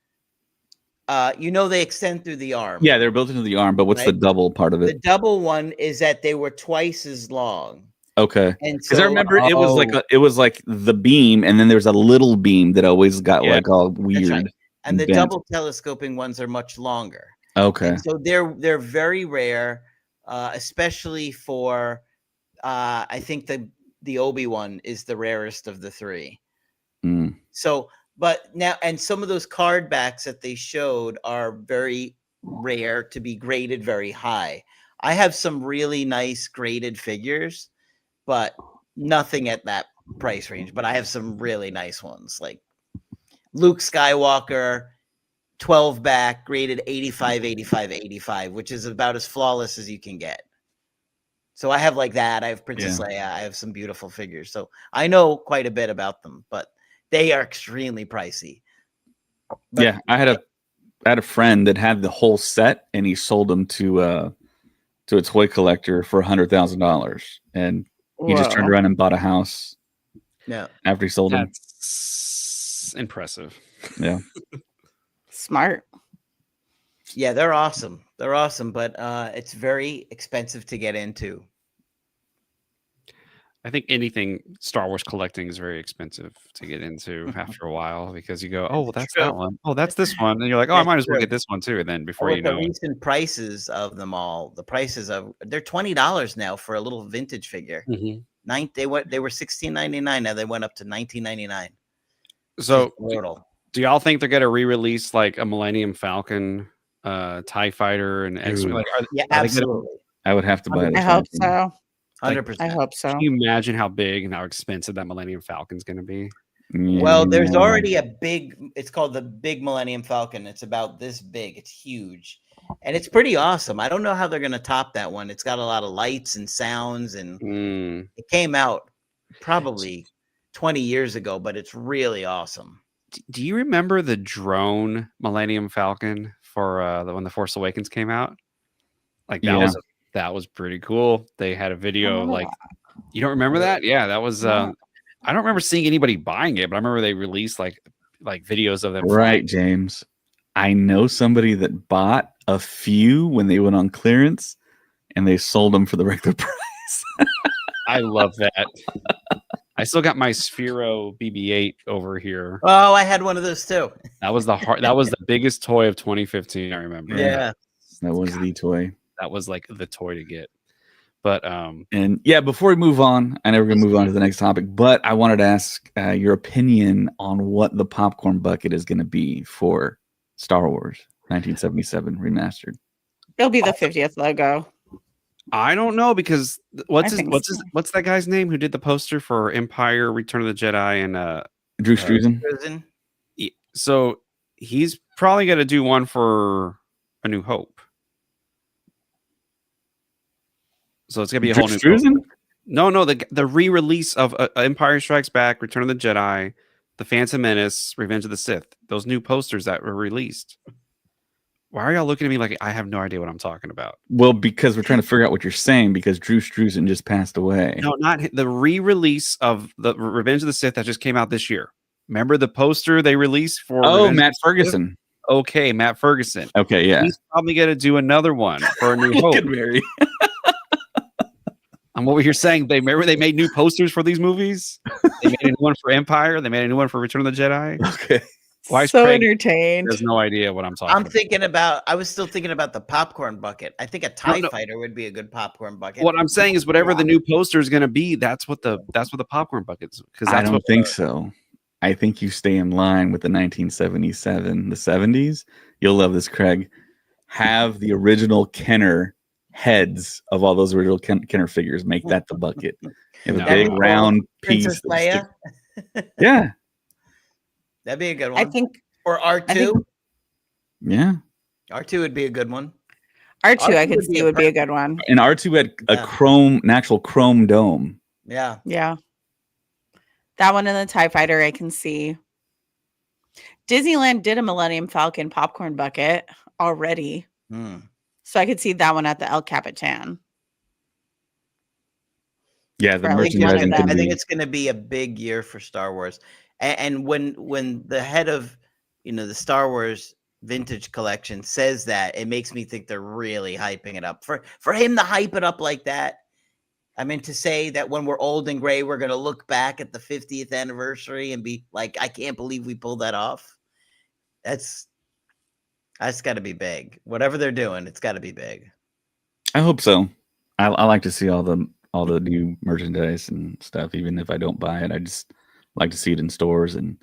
they extend through the arm. Yeah, they're built into the arm, but what's the double part of it? The double one is that they were twice as long. Okay, and because I remember it was like the beam, and then there's a little beam that always got like all weird. Right. And the double telescoping ones are much longer. Okay, and so they're very rare, especially for I think the Obi-Wan is the rarest of the three. So But now, and some of those card backs that they showed are very rare to be graded very high. I have some really nice graded figures, but nothing at that price range. But I have some really nice ones like Luke Skywalker, 12 back, graded 85, 85, 85, which is about as flawless as you can get. So I have like that. I have Princess Leia. I have some beautiful figures. So I know quite a bit about them, but they are extremely pricey. But yeah, I had a friend that had the whole set, and he sold them to a toy collector for $100,000, and he just turned Whoa. around and bought a house yeah, after he sold them. That's impressive. Yeah, Smart. yeah, they're awesome. They're awesome, but it's very expensive to get into. I think anything Star Wars collecting is very expensive to get into after a while because you go, oh, well, that's true. that one. Oh, that's this one. And you're like, oh, I That's might as well true. get this one too. And then before With you the know it, recent prices of them all, the prices of they're $20 now for a little vintage figure. Mhm. They were $16.99. Now they went up to $19.99. So brutal. do y'all think they're gonna re-release like a Millennium Falcon, TIE Fighter, and X? Ooh. Like, Yeah, are they gonna- absolutely. I would have to buy I hope so. 100%. I hope so. can you imagine how big and how expensive that Millennium Falcon's gonna be? Well, there's Yeah. already a big, it's called the Big Millennium Falcon. It's about this big. It's huge. And it's pretty awesome. I don't know how they're going to top that one. It's got a lot of lights and sounds, and Mm. it came out probably 20 years ago, but it's really awesome. Do you remember the drone Millennium Falcon for when the Force Awakens came out? Like Yeah. that was pretty cool. They had a video remember like you don't remember that? Yeah, that was No. I don't remember seeing anybody buying it, but I remember they released like videos of them. Right, James. I know somebody that bought a few when they went on clearance, and they sold them for the regular price. I love that. I still got my Sphero BB-8 over here. Oh, I had one of those too. That was that was the biggest toy of 2015. I remember. Yeah. That was the toy. That was like the toy to get. But And yeah, before we move on, I know we're gonna move on to the next topic, but I wanted to ask your opinion on what the popcorn bucket is going to be for Star Wars 1977 remastered. It'll be the 50th logo. I don't know because what's think that guy's name who did the poster for Empire, Return of the Jedi, and Drew Struzan. Prison. so he's probably going to do one for A New Hope. So it's gonna be a whole new. Struzan? No, the re-release of Empire Strikes Back, Return of the Jedi, The Phantom Menace, Revenge of the Sith. Those new posters that were released. Why are y'all looking at me like I have no idea what I'm talking about? Well, because we're trying to figure out what you're saying, because Drew Struzan just passed away. No, not the re-release of the Revenge of the Sith that just came out this year. Remember the poster they released for? Oh, Revenge Matt Ferguson. Okay, Matt Ferguson. Okay, yeah. He's probably going to do another one for A New Look Hope. at Mary. And what you're saying, they made new posters for these movies. They made a new one for Empire. They made a new one for Return of the Jedi. Okay. Why is So Craig entertained. has no idea what I'm talking I'm about? thinking about, I was still thinking about the popcorn bucket. I think a TIE fighter would be a good popcorn bucket. What I'm saying is whatever the new poster is going to be, that's what the popcorn buckets. Because I don't think so. I think you stay in line with the 1977, the 70s. You'll love this, Craig. Have the original Kenner heads of all those original Kenner figures. Make that the bucket. You have No. a big round piece. Princess that Leia. sticks- Yeah. That'd be a good one. I think Or R2. think- Yeah. R2 would be a good one. R2 I R2 could would be see a would be a good one. And R2 had a Yeah. an actual chrome dome. Yeah. Yeah. That one and the TIE Fighter I can see. Disneyland did a Millennium Falcon popcorn bucket already. Hmm. So I could see that one at the El Capitan. Yeah, the For at least one of merchandising them. could I think be. it's going to be a big year for Star Wars. And when the head of, the Star Wars vintage collection says that, it makes me think they're really hyping it up. For him to hype it up like that, I mean, to say that when we're old and gray, we're going to look back at the 50th anniversary and be like, I can't believe we pulled that off. That's got to be big. Whatever they're doing, it's got to be big. I hope so. I like to see all the new merchandise and stuff, even if I don't buy it. I just like to see it in stores and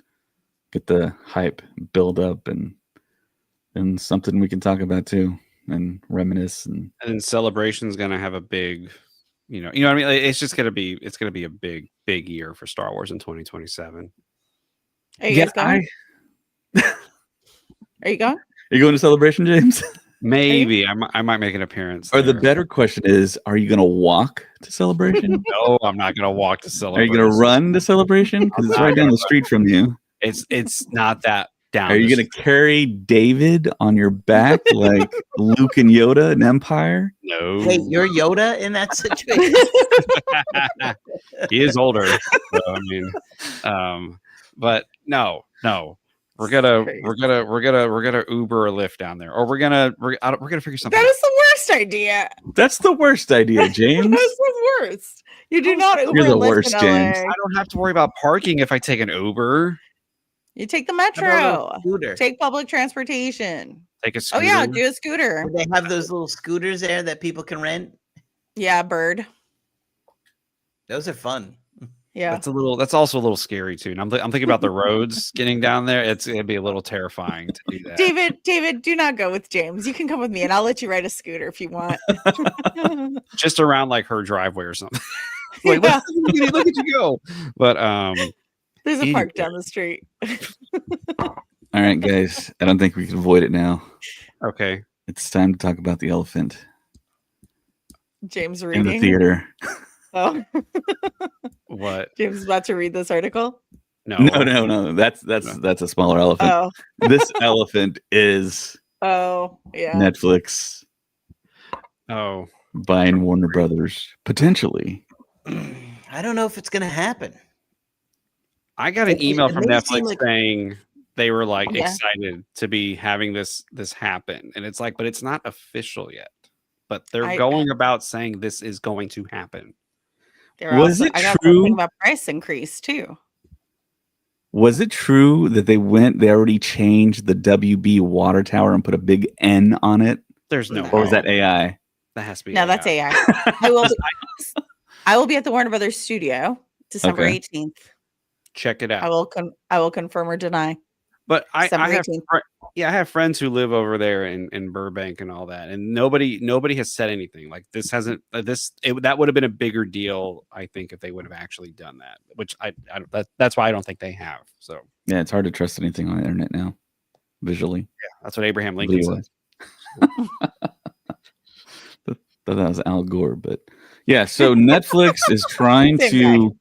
get the hype build up and something we can talk about too and reminisce and then Celebration's gonna have a big, you know what I mean. Like, it's gonna be a big year for Star Wars in 2027. Are you guys going? Are you going? Are you going to Celebration, James? Maybe I might make an appearance. Or the there. better question is, are you going to walk to Celebration? No, I'm not gonna walk to Are Celebration. you going to run to Celebration? Because it's right down the street from you. It's not that down. Are you going to carry David on your back like Luke and Yoda in Empire? No. Wait, you're Yoda in that situation? He is older. So, I mean, but no. We're gonna Uber or Lyft down there, or we're gonna figure something. That out. is the worst idea. That's the worst idea, James. That's the worst. You do not Uber You're the and Lyft worst, in James. LA. I don't have to worry about parking if I take an Uber. You take the How about a metro. little scooter? Take public transportation. Take a Oh scooter. yeah, do a scooter. Do they have those little scooters there that people can rent? Yeah, bird. Those are fun. Yeah. That's also a little scary too. And I'm thinking about the roads getting down there. It'd be a little terrifying to do that. David, do not go with James. You can come with me and I'll let you ride a scooter if you want. Just around like her driveway or something. Like, Yeah. look at you go. But There's a park down the street. All right, guys. I don't think we can avoid it now. okay. It's time to talk about the elephant James in reading. the theater. Oh, What? James is about to read this article. No. No. That's a smaller elephant. Oh, This elephant is yeah. Netflix Oh. buying Warner Brothers potentially. I don't know if it's going to happen. I got an It- email it from may seem Netflix like- saying they were like Yeah. excited to be having this happen, and it's like, but it's not official yet. But they're I- going about saying this is going to happen. Was it I got true? something about price increase too. Was it true that they already changed the WB water tower and put a big N on it? There's no. Or was way. that AI? That has to be. No, that's AI. I will be at the Warner Brothers studio December Okay. 18th. Check it out. I will confirm or deny. But I December have 18th. I have friends who live over there in Burbank and all that, and nobody has said anything. Like this hasn't that would have been a bigger deal, I think, if they would have actually done that. Which that's why I don't think they have. So Yeah, it's hard to trust anything on the internet now, visually. that's what Abraham Lincoln Video said. Thought that was Al Gore, but yeah. So Netflix is trying Same to.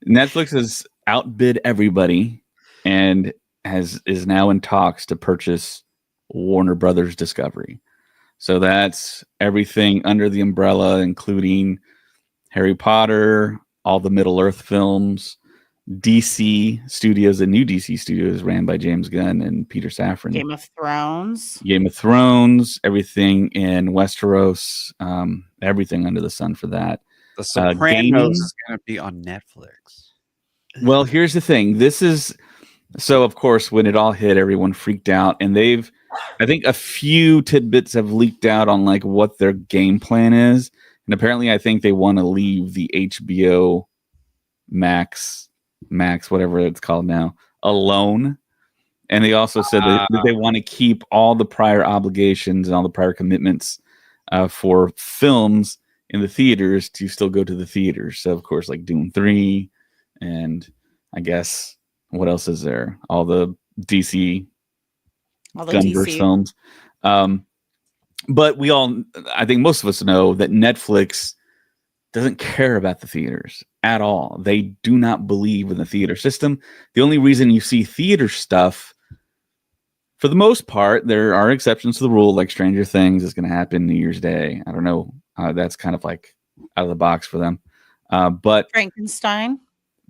Netflix has outbid everybody, and is now in talks to purchase Warner Brothers Discovery. So that's everything under the umbrella, including Harry Potter, all the Middle Earth films, DC Studios, the new DC Studios ran by James Gunn and Peter Safran. Game of Thrones. Game of Thrones, everything in Westeros, everything under the sun for that. The Sopranos gaming. is going to be on Netflix. Well, here's the thing. So of course, when it all hit, everyone freaked out, and I think a few tidbits have leaked out on like what their game plan is. And apparently I think they want to leave the HBO Max, whatever it's called now, alone. And they also said that they want to keep all the prior obligations and all the prior commitments for films in the theaters to still go to the theaters. So of course, like Doom 3, and I guess what else is there? All the DC All the Gunverse DC. films. But I think most of us know that Netflix doesn't care about the theaters at all. They do not believe in the theater system. The only reason you see theater stuff, for the most part, there are exceptions to the rule, like Stranger Things is going to happen New Year's Day. I don't know. That's kind of like out of the box for them. But Frankenstein.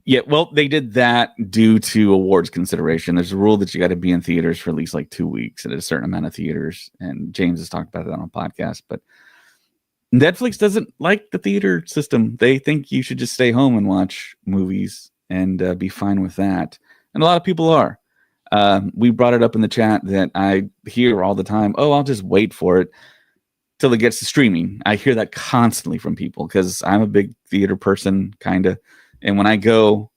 yeah, well, they did that due to awards consideration. There's a rule that you got to be in theaters for at least like 2 weeks at a certain amount of theaters. And James has talked about that on a podcast. But Netflix doesn't like the theater system. They think you should just stay home and watch movies and be fine with that. And a lot of people are. We brought it up in the chat that I hear all the time, oh, I'll just wait for it till it gets to streaming. I hear that constantly from people because I'm a big theater person, kind of. And when I go,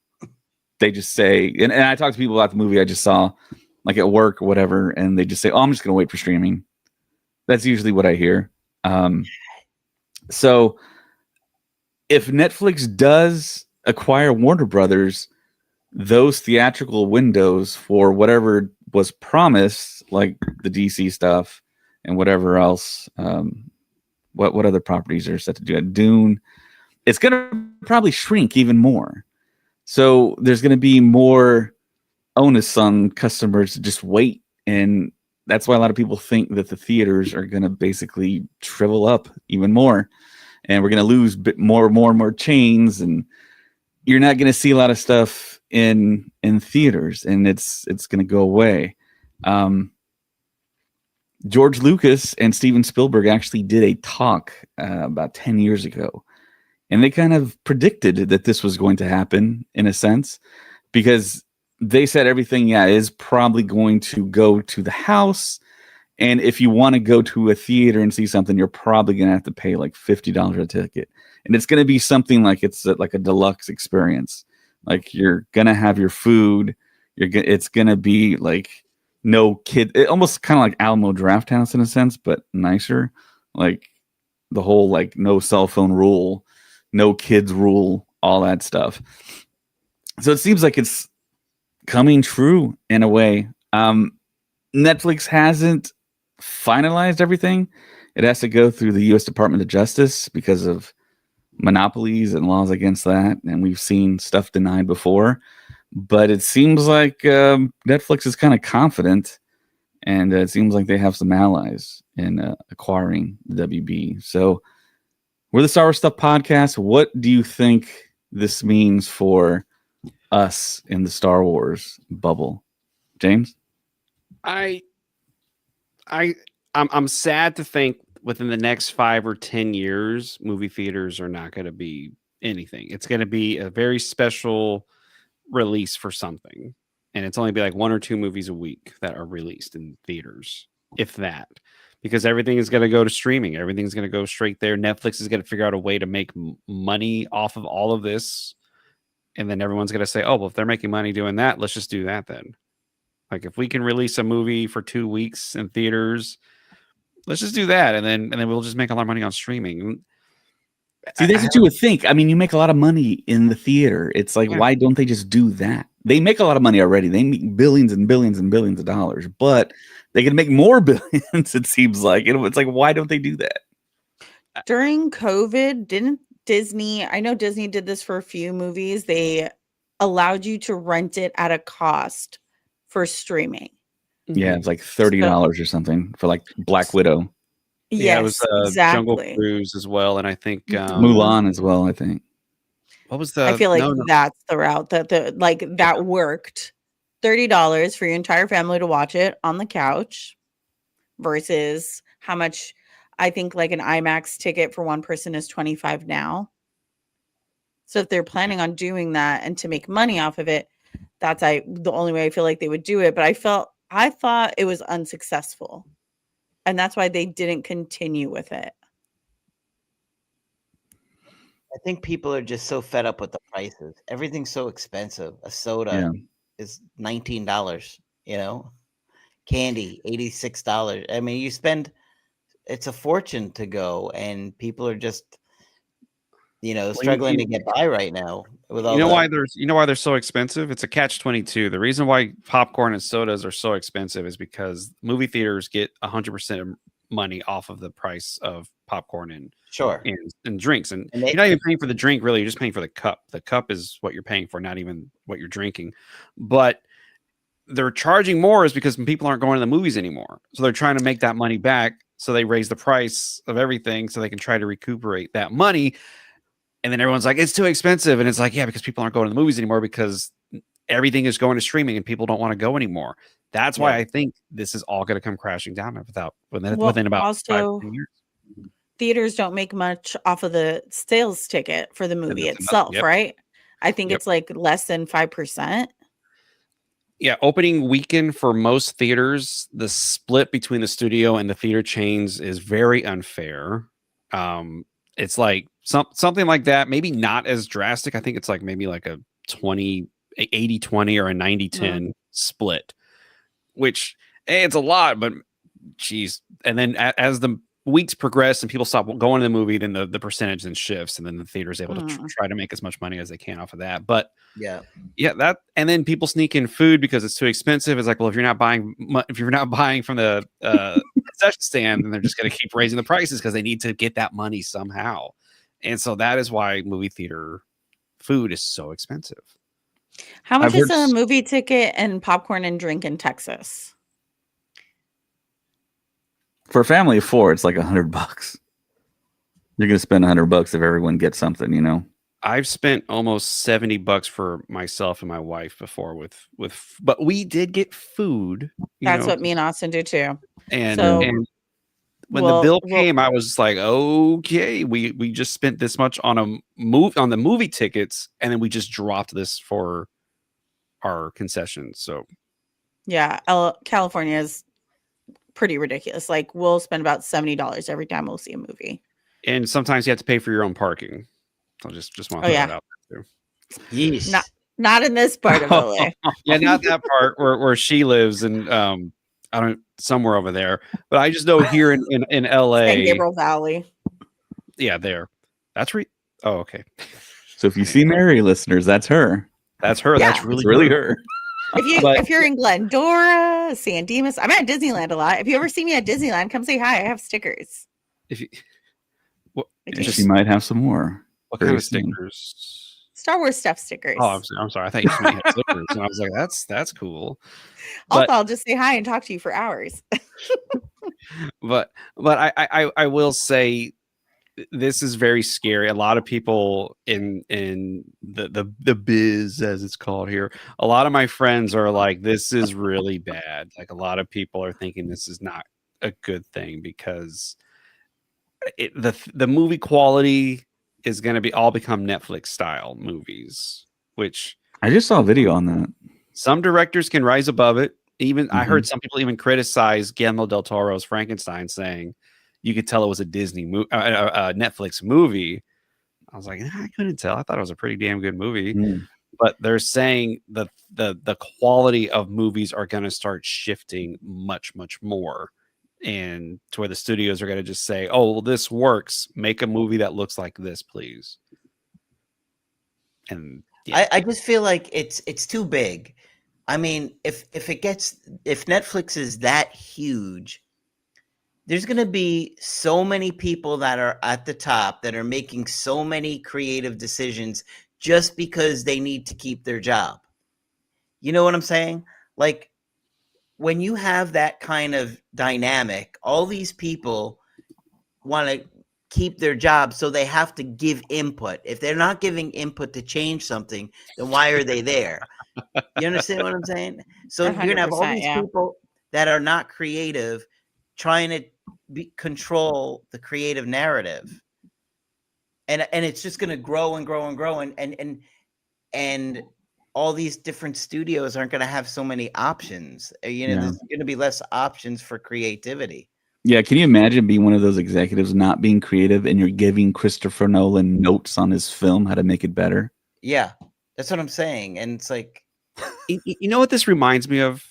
they just say, and I talk to people about the movie I just saw, like at work or whatever, and they just say, "Oh, I'm just going to wait for streaming." That's usually what I hear. So if Netflix does acquire Warner Brothers, those theatrical windows for whatever was promised, like the DC stuff and whatever else, what other properties are set to do? Dune. It's going to probably shrink even more. So there's going to be more onus on customers to just wait. And that's why a lot of people think that the theaters are going to basically shrivel up even more. And we're going to lose more and more chains. And you're not going to see a lot of stuff in theaters. And it's going to go away. George Lucas and Steven Spielberg actually did a talk about 10 years ago. And they kind of predicted that this was going to happen in a sense, because they said everything, is probably going to go to the house. And if you want to go to a theater and see something, you're probably going to have to pay like $50 a ticket. And it's going to be something like it's like a deluxe experience. Like you're going to have your food. It's going to be like no kid, almost kind of like Alamo Drafthouse in a sense, but nicer. Like the whole like no cell phone rule, no kids rule, all that stuff. So it seems like it's coming true in a way. Netflix hasn't finalized everything. It has to go through the U.S. Department of Justice because of monopolies and laws against that. And we've seen stuff denied before. But it seems like Netflix is kind of confident. And it seems like they have some allies in acquiring the WB. So we're the Star Wars Stuff Podcast. What do you think this means for us in the Star Wars bubble, James? I'm sad to think within the next 5 or 10 years, movie theaters are not going to be anything. It's going to be a very special release for something, and it's only be like 1 or 2 movies a week that are released in theaters, if that. Because everything is going to go to streaming. Everything's going to go straight there. Netflix is going to figure out a way to make money off of all of this. And then everyone's going to say, oh, well, if they're making money doing that, let's just do that then. Like if we can release a movie for 2 weeks in theaters, let's just do that. And then we'll just make a lot of money on streaming. See, that's what you would think. I mean, you make a lot of money in the theater. It's like, why don't they just do that? They make a lot of money already. They make billions and billions and billions of dollars, but they can make more billions, it seems like. It's like, why don't they do that? During COVID, didn't Disney, I know Disney did this for a few movies. They allowed you to rent it at a cost for streaming. Yeah, it's like $30 or something for like Black Widow. Yeah, it was exactly. Jungle Cruise as well, and I think Mulan as well. I think. What was the? I feel like that's the route that worked. $30 for your entire family to watch it on the couch, versus how much I think like an IMAX ticket for one person is $25 now. So if they're planning on doing that and to make money off of it, that's the only way I feel like they would do it. But I thought it was unsuccessful. And that's why they didn't continue with it. I think people are just so fed up with the prices. Everything's so expensive. A soda is $19, candy, $86. I mean, it's a fortune to go, and people are just, struggling to get by right now. With all why they're so expensive? It's a catch-22. The reason why popcorn and sodas are so expensive is because movie theaters get 100% of money off of the price of popcorn and drinks, and you're not even paying for the drink. Really, you're just paying for the cup. The cup is what you're paying for, not even what you're drinking. But they're charging more is because people aren't going to the movies anymore, so they're trying to make that money back. So they raise the price of everything so they can try to recuperate that money. And then everyone's like, it's too expensive. And it's like, yeah, because people aren't going to the movies anymore because everything is going to streaming and people don't want to go anymore. That's why I think this is all going to come crashing down within about also, 5 years. Theaters don't make much off of the sales ticket for the movie itself, right? I think it's like less than 5%. Yeah, opening weekend for most theaters, the split between the studio and the theater chains is very unfair. It's like something like that, maybe not as drastic. I think it's like maybe like a 20 a 80-20 or a 90-10 split, which it's a lot, but geez. And then as the weeks progress and people stop going to the movie, then the percentage then shifts, and then the theater is able to try to make as much money as they can off of that. But Yeah. that, and then people sneak in food because it's too expensive. It's like, well, if you're not buying from the concession stand, then they're just going to keep raising the prices because they need to get that money somehow. And so that is why movie theater food is so expensive. How much I've is heard a movie ticket and popcorn and drink in Texas? For a family of 4, it's like $100. You're gonna spend $100 if everyone gets something, you know. I've spent almost $70 for myself and my wife before but we did get food. That's what me and Austin do too. And, So and when the bill came, I was like, okay, we just spent this much on the movie tickets, and then we just dropped this for our concessions. So yeah, California is pretty ridiculous. Like we'll spend about $70 every time we'll see a movie. And sometimes you have to pay for your own parking. So just want to throw that out there too. Yeesh. Not in this part of LA. Yeah, not that part where she lives, and I don't somewhere over there. But I just know here in LA, San Gabriel Valley. Yeah, there. That's oh, okay. So if you see Mary, listeners, that's her. That's her. Yeah. That's Really her. If you're in Glendora, San Dimas, I'm at Disneyland a lot. If you ever see me at Disneyland, come say hi. I have stickers. If you, She might have some more. what kind of stickers? Star Wars stuff stickers. Oh, I'm sorry. I thought you meant have stickers, and I was like, that's cool. Also, I'll just say hi and talk to you for hours. but I will say this is very scary. A lot of people in the biz, as it's called here, a lot of my friends are like, this is really bad. Like a lot of people are thinking this is not a good thing because the movie quality is going to become Netflix style movies, which I just saw a video on that. some directors can rise above it. Even I heard some people even criticize Guillermo del Toro's Frankenstein, saying you could tell it was a Netflix movie. I was like, I couldn't tell. I thought it was a pretty damn good movie. But they're saying the quality of movies are going to start shifting much more, and to where the studios are going to just say, oh, well, this works, make a movie that looks like this, please. And yeah. I just feel like it's too big. I mean, if Netflix is that huge, there's going to be so many people that are at the top that are making so many creative decisions just because they need to keep their job. You know what I'm saying? Like when you have that kind of dynamic, all these people want to keep their job, so they have to give input. If they're not giving input to change something, then why are they there? You understand what I'm saying? So you're going to have all these people that are not creative trying to control the creative narrative. And it's just going to grow and grow and grow. And all these different studios aren't going to have so many options. You know, there's going to be less options for creativity. Yeah, can you imagine being one of those executives not being creative and you're giving Christopher Nolan notes on his film how to make it better? Yeah, that's what I'm saying. And it's like, you know what this reminds me of?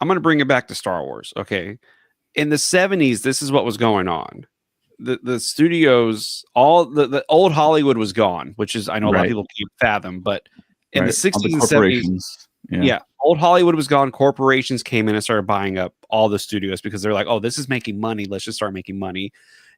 I'm going to bring it back to Star Wars. Okay. In the 70s, this is what was going on. The studios, all the old Hollywood was gone, which is, I know a lot of people can't fathom, but in the 60s and 70s, yeah, old Hollywood was gone. Corporations came in and started buying up all the studios because they're like, oh, this is making money. Let's just start making money.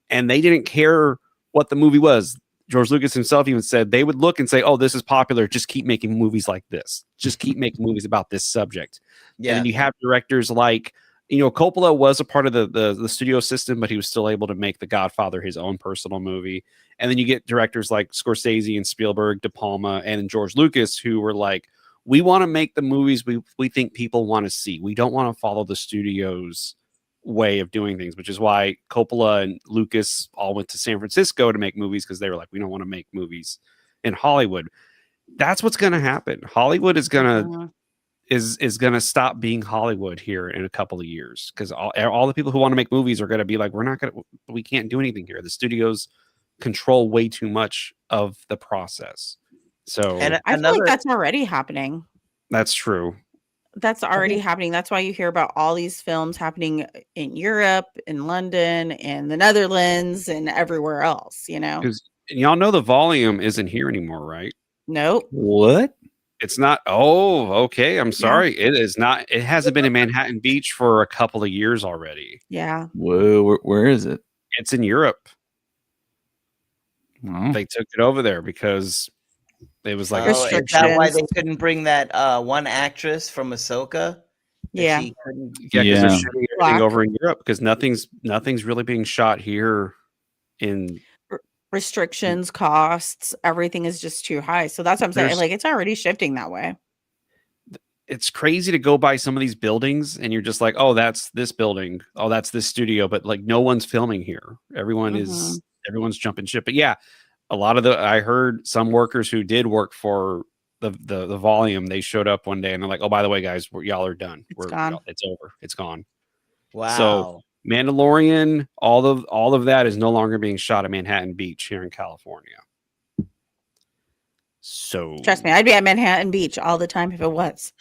And they didn't care what the movie was. George Lucas himself even said they would look and say, oh, this is popular. Just keep making movies like this. Just keep making movies about this subject. Yeah. And then you have directors like, Coppola was a part of the studio system, but he was still able to make The Godfather his own personal movie. And then you get directors like Scorsese and Spielberg, De Palma, and George Lucas, who were like, we want to make the movies we think people want to see. We don't want to follow the studio's way of doing things, which is why Coppola and Lucas all went to San Francisco to make movies, because they were like, we don't want to make movies in Hollywood. That's what's going to happen. Hollywood is going to stop being Hollywood here in a couple of years, because all the people who want to make movies are going to be like, we can't do anything here. The studios control way too much of the process. So, and I feel like that's already happening. That's true. That's already happening. That's why you hear about all these films happening in Europe, in London, in the Netherlands, and everywhere else, you know? Because y'all know the volume isn't here anymore, right? Nope. What? It's not. Oh, okay. I'm sorry. It is not. It hasn't been in Manhattan Beach for a couple of years already. Yeah. Whoa, where is it? It's in Europe. Oh. They took it over there because it was like Oh, is that why they restrictions. couldn't bring that one actress from Ahsoka? That Yeah. she couldn't. yeah, because they're Yeah. shooting everything Black. over in Europe because nothing's really being shot here. In Restrictions, costs, everything is just too high. So that's what I'm saying. There's- Like, it's already shifting that way. it's crazy to go by some of these buildings and you're just like, oh, that's this building, oh, that's this studio, but like no one's filming here. Everyone's jumping ship. But yeah, a lot of I heard some workers who did work for the volume, they showed up one day and they're like, oh, by the way, guys, y'all are done. It's gone. It's over. It's gone. Wow. So Mandalorian, all of that is no longer being shot at Manhattan Beach here in California. So Trust me, I'd be at Manhattan Beach all the time if it was.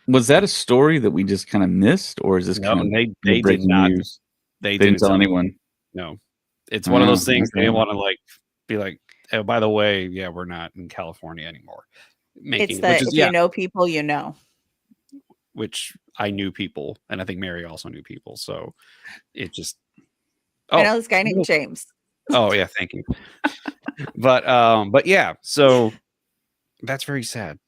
Was that a story that we just kind of missed, or is this no, kind of they did breaking not. news? They Didn't didn't tell anyone. No, it's one of those things they okay. want to like be like, oh, by the way, yeah, we're not in California anymore. It's that if you know people, you know. Which I knew people, and I think Mary also knew people. So it just. I know this guy named James. Oh yeah, thank you. but yeah, so that's very sad.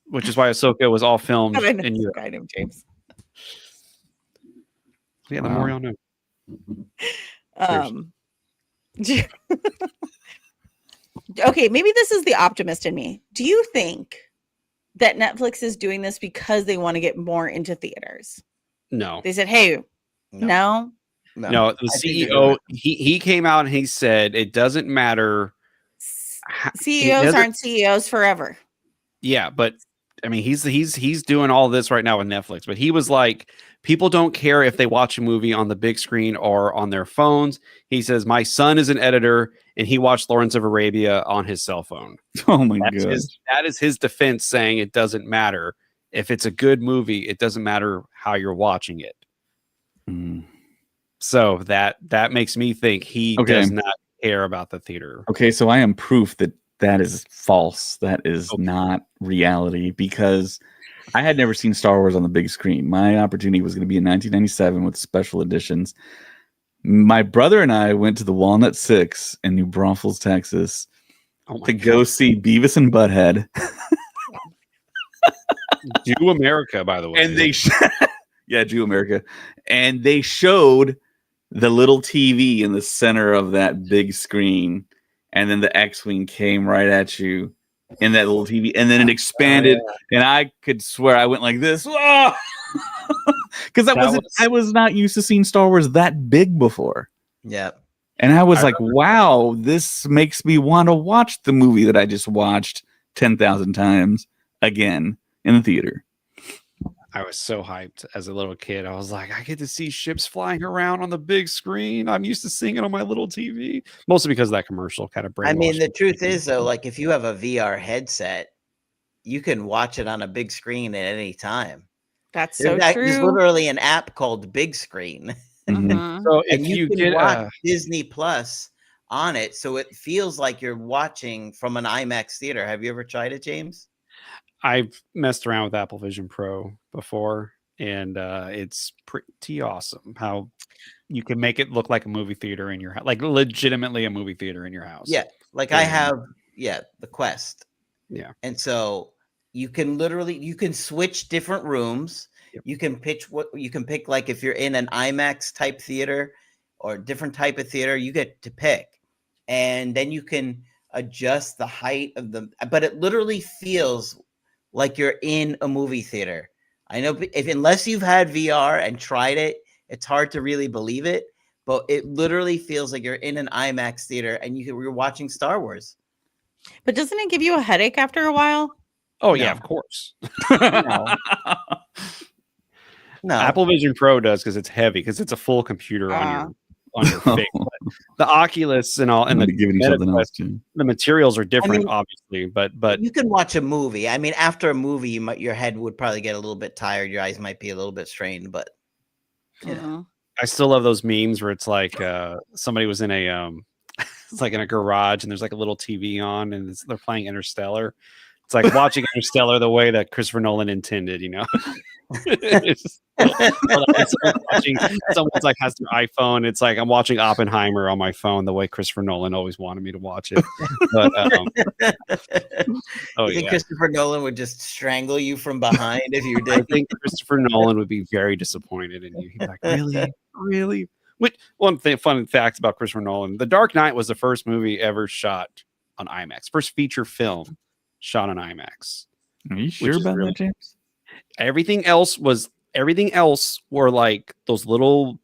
Which is why Ahsoka was all filmed I know in this Europe. guy named James. Yeah, the more y'all know. Okay, maybe this is the optimist in me. Do you think that Netflix is doing this because they want to get more into theaters? No. They said, hey, no. No, the CEO, he came out and he said it doesn't matter. CEOs aren't CEOs forever. Yeah, but I mean, he's doing all this right now with Netflix, but he was like, people don't care if they watch a movie on the big screen or on their phones. He says, my son is an editor and he watched Lawrence of Arabia on his cell phone. Oh my god. That is his defense, saying it doesn't matter. If it's a good movie, it doesn't matter how you're watching it. Mm. So that makes me think he does not care about the theater. Okay, so I am proof that is false. That is not reality, because I had never seen Star Wars on the big screen. My opportunity was going to be in 1997 with special editions. My brother and I went to the Walnut Six in New Braunfels, Texas, to go see Beavis and Butthead. Jew America, by the way. And they Jew America. And they showed the little TV in the center of that big screen, and then the X-Wing came right at you in that little TV, and then it expanded, and I could swear I went like this, because I was not used to seeing Star Wars that big before. Yeah. And I was like, wow, this makes me want to watch the movie that I just watched 10,000 times again in the theater. I was so hyped as a little kid. I was like, I get to see ships flying around on the big screen. I'm used to seeing it on my little TV. Mostly because of that commercial kind of brainwashed. I mean, the truth is, though, like if you have a VR headset, you can watch it on a big screen at any time. That's so true. There's literally an app called Big Screen. Mm-hmm. So if and you can get watch Disney Plus on it, so it feels like you're watching from an IMAX theater. Have you ever tried it, James? I've messed around with Apple Vision Pro before, and it's pretty awesome how you can make it look like a movie theater in your house, like legitimately a movie theater in your house. Yeah, like I have, the Quest. Yeah, and so you can switch different rooms. Yep. You can pick like if you're in an IMAX type theater or different type of theater, you get to pick, and then you can adjust the height of but it literally feels like you're in a movie theater. I know unless you've had VR and tried it, it's hard to really believe it, but it literally feels like you're in an IMAX theater and you're watching Star Wars. But doesn't it give you a headache after a while? Oh, yeah, of course. No. Apple Vision Pro does because it's heavy, because it's a full computer on on your face. But the Oculus and all, and the giving you Meta something else Quest, too. the materials are different, mean- obviously, but you can watch a movie. I mean, after a movie, your head would probably get a little bit tired. Your eyes might be a little bit strained, but yeah. Mhm. I still love those memes where it's like somebody was in a it's like in a garage and there's like a little TV on and they're playing Interstellar. It's like watching Interstellar the way that Christopher Nolan intended, you know. It's just, someone's like has their iPhone. It's like I'm watching Oppenheimer on my phone the way Christopher Nolan always wanted me to watch it. But You think Christopher Nolan would just strangle you from behind if you I did? think Christopher Nolan would be very disappointed in you. He'd be like, really? Which one thing, fun fact about Christopher Nolan: The Dark Knight was the first movie ever shot on IMAX, first feature film shot on IMAX. Are you sure about that, James? Everything else were like those little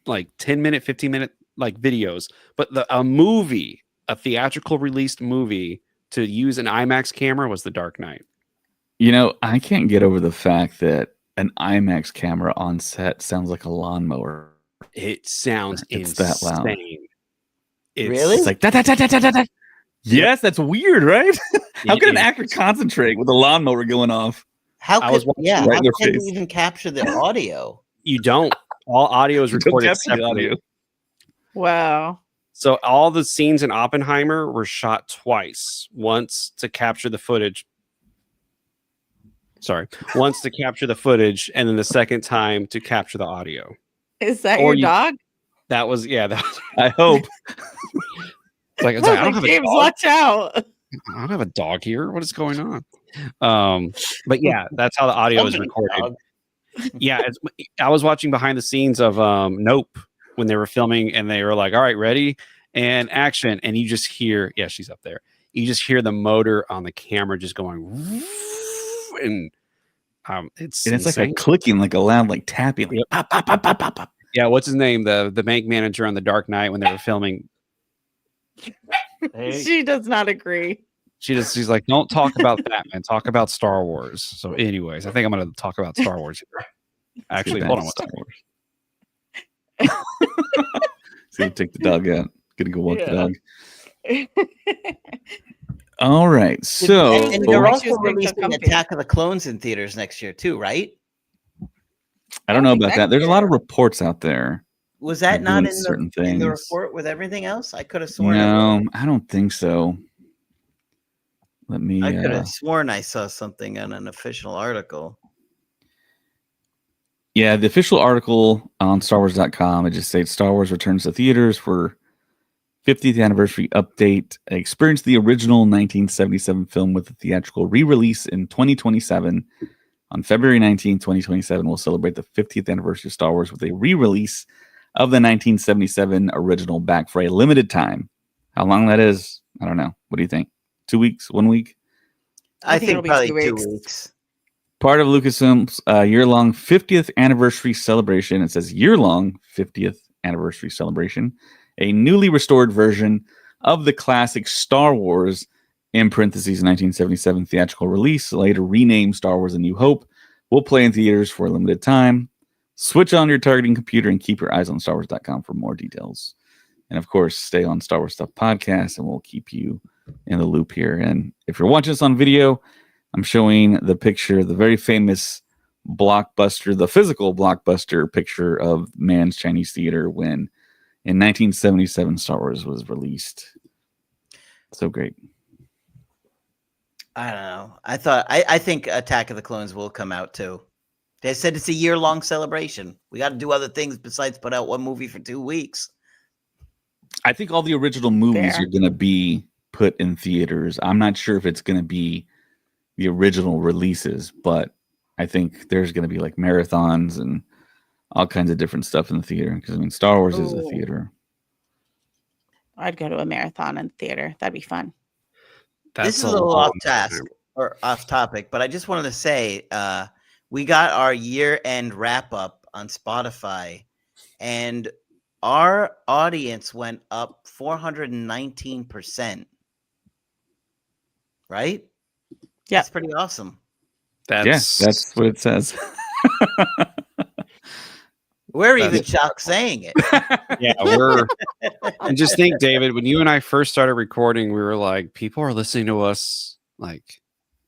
like 10-minute, 15-minute like videos, but a theatrical released movie to use an IMAX camera was The Dark Knight. You know, I can't get over the fact that an IMAX camera on set sounds like a lawnmower. It sounds It's insane. that loud. Really? It's like da, da, da, da, da, da, da. Yes, that's weird, right? How can an actor concentrate with a lawnmower going off? How I was could watching right in how their can face. you even capture the audio? You don't. All audio is Don't recorded capture the separately. audio. Wow. So all the scenes in Oppenheimer were shot twice. Once to capture the footage. Once to capture the footage, and then the second time to capture the audio. Is that Or your dog? That was that was I hope. it's like I don't have a James, dog. watch out. I don't have a dog here. What is going on? But yeah, that's how the audio is Something, recorded. dog. Yeah, I was watching behind the scenes of Nope when they were filming, and they were like, "All right, ready and action," and you just hear, yeah, she's up there. You just hear the motor on the camera just going, and it's And it's like a insane. clicking, like a loud, like tapping, like Yep. pop, pop, pop, pop, pop, pop. Yeah, what's his name? The bank manager on The Dark Knight when they were filming. She does not agree. She's like, don't talk about that, man. Talk about Star Wars. So, anyways, I think I'm gonna talk about Star Wars here. Actually, hold on. Star Wars. So you take the dog out. Gonna go walk the dog. All right. So And they're She also was being so releasing comfy. Attack of the Clones in theaters next year too, right? I don't know think about that. There's a lot of reports out there. Was that They're not doing certain in the things. report with everything else? I could have sworn. it was. No, I don't think so. Let me. I could have sworn I saw something on an official article. Yeah, the official article on StarWars.com, it just states Star Wars returns to theaters for 50th anniversary update. Experience the original 1977 film with a theatrical re-release in 2027. On February 19, 2027, we'll celebrate the 50th anniversary of Star Wars with a re-release of the 1977 original back for a limited time. How long that is, I don't know. What do you think? 2 weeks? 1 week? I think it'll be probably 2 2 weeks. weeks. Part of Lucasfilm's year-long 50th anniversary celebration. It says year-long 50th anniversary celebration. A newly restored version of the classic Star Wars, in parentheses 1977 theatrical release, later renamed Star Wars A New Hope, will play in theaters for a limited time. Switch on your targeting computer and keep your eyes on StarWars.com for more details. And of course, stay on Star Wars Stuff Podcast, and we'll keep you in the loop here. And if you're watching this on video, I'm showing the picture, the very famous blockbuster, the physical blockbuster picture of Mann's Chinese Theater when in 1977 Star Wars was released. So great. I don't know. I think Attack of the Clones will come out too. They said it's a year-long celebration. We got to do other things besides put out one movie for 2 weeks. I think all the original movies Fair. are going to be put in theaters. I'm not sure if it's going to be the original releases, but I think there's going to be like marathons and all kinds of different stuff in the theater. Because I mean, Star Wars is a Ooh. theater. I'd go to a marathon in theater. That'd be fun. This is a little off task or off topic, but I just wanted to say we got our year-end wrap-up on Spotify, and our audience went up 419%. Right? Yeah. That's pretty awesome. That's what it says. We're That's- even shocked saying it. Yeah, and just think, David, when you and I first started recording, we were like, people are listening to us like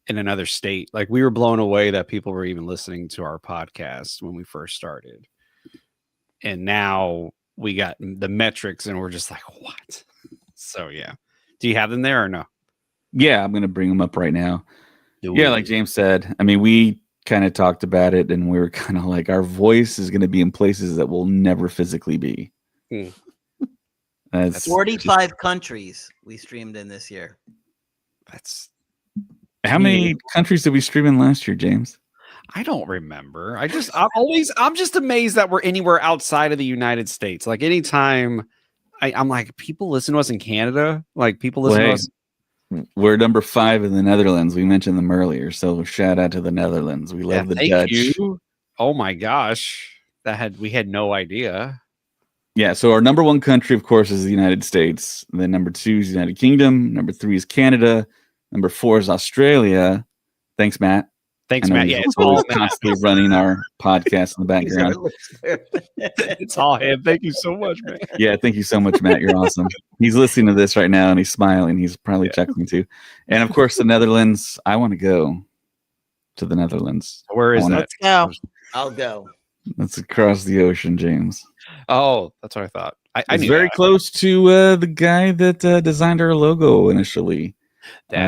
in another state. Like we were blown away that people were even listening to our podcast when we first started. And now we got the metrics and we're just like, what? So yeah. Do you have them there or no? Yeah, I'm gonna bring them up right now. Do Yeah, it. like James said, I mean, we kind of talked about it, and we were kind of like, our voice is going to be in places that we'll never physically be. Hmm. That's 45 countries we streamed in this year. That's how many countries did we stream in last year, James? I don't remember. I'm just amazed that we're anywhere outside of the United States. Like anytime I'm like, people listen to us in Canada. Like people listen to us. We're number 5 in the Netherlands. We mentioned them earlier, so shout out to the Netherlands. We love the thank Dutch. you. Oh my gosh, we had no idea. Yeah, so our number 1 country, of course, is the United States. Then number 2 is the United Kingdom. Number 3 is Canada. Number 4 is Australia. Thanks, Matt. Thanks, I know Matt. he's Yeah, it's always all Matt. constantly running our podcast in the He's our background. listener. It's all him. Thank you so much, man. Yeah, thank you so much, Matt. You're awesome. He's listening to this right now and he's smiling. He's probably chuckling too. And of course, the Netherlands. I want to go to the Netherlands. Where is that? Let's go. I'll go. That's across the ocean, James. Oh, that's what I thought. I It's knew very that. close to the guy that designed our logo initially.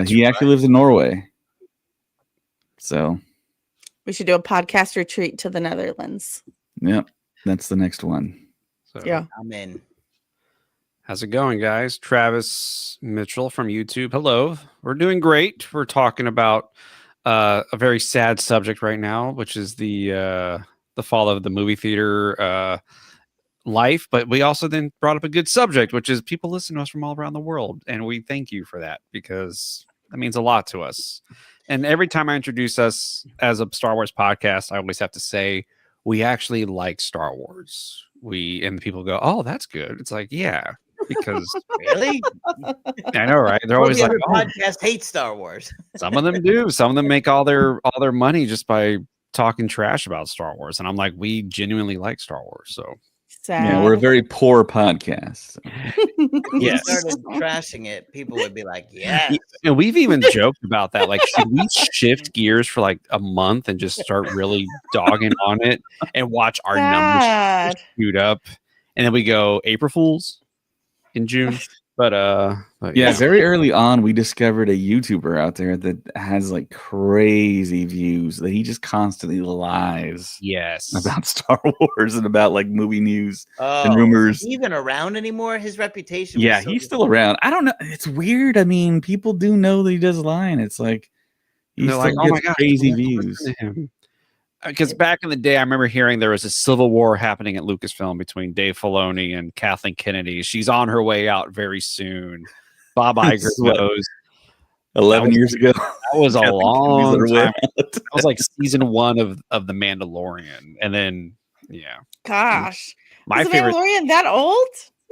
He actually lives in Norway. So, We should do a podcast retreat to the Netherlands. yep, that's the next one. So, Yeah. I'm in. how's it going, guys? Travis Mitchell from YouTube. Hello. We're doing great. We're talking about a very sad subject right now, which is the fall of the movie theater life. But we also then brought up a good subject, which is people listen to us from all around the world, and we thank you for that because that means a lot to us. And every time I introduce us as a Star Wars podcast, I always have to say we actually like Star Wars. And people go, "Oh, that's good." It's like, yeah, because Really? I know, right? They're All always the like, other "Oh, podcasts hate Star Wars. some of them do. Some of them make all their money just by talking trash about Star Wars." And I'm like, we genuinely like Star Wars, so Sad. Yeah, we're a very poor podcast. If we Yes. started trashing it, people would be like, "Yeah." and we've even joked about that. Like, should we shift gears for like a month and just start really dogging on it and watch our numbers Sad. shoot up, and then we go April Fools in June? But Yeah, very early on, we discovered a YouTuber out there that has like crazy views that he just constantly lies yes, about Star Wars and about like movie news Oh, and rumors. is he even around anymore? His reputation. Yeah, was so he's still around. I don't know. It's weird. I mean, people do know that he does lie, and it's like he And they're still like, "Oh my gets gosh, crazy we have to views. listen to him." Because back in the day, I remember hearing there was a civil war happening at Lucasfilm between Dave Filoni and Kathleen Kennedy. She's on her way out very soon. Bob Iger What? knows. 11 years ago. That was a Kathleen Kennedy's on long her way time. out. That was like season 1 of The Mandalorian. And then, yeah. Gosh. My Is the favorite, Mandalorian that old?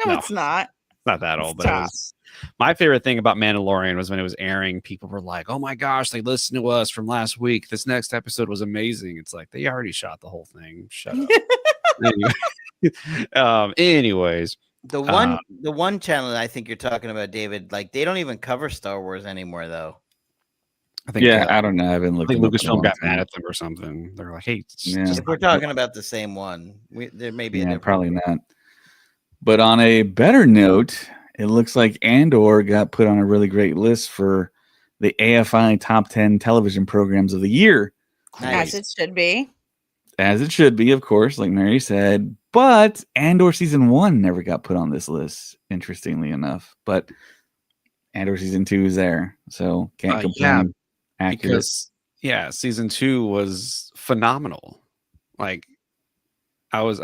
No, No. it's not. not that old, but it Stop. was, my favorite thing about Mandalorian was when it was airing, people were like, "Oh my gosh, they listened to us from last week. This next episode was amazing." It's like they already shot the whole thing. Shut up. Anyways, The one channel that I think you're talking about, David, like they don't even cover Star Wars anymore, though. I think Yeah, I don't know. I haven't I looked. think them up in a Lucasfilm long got time. mad at them or something. They're like, "Hey, Yeah. just If we're talking about the same one, there may be a Yeah, different probably not. But on a better note, it looks like Andor got put on a really great list for the AFI top 10 television programs of the year, Nice. As it should be. as it should be, of course, like Mary said. But Andor season 1 never got put on this list, interestingly enough. But Andor season 2 is there, so can't complain. yeah, Accurate. because season 2 was phenomenal. Like I was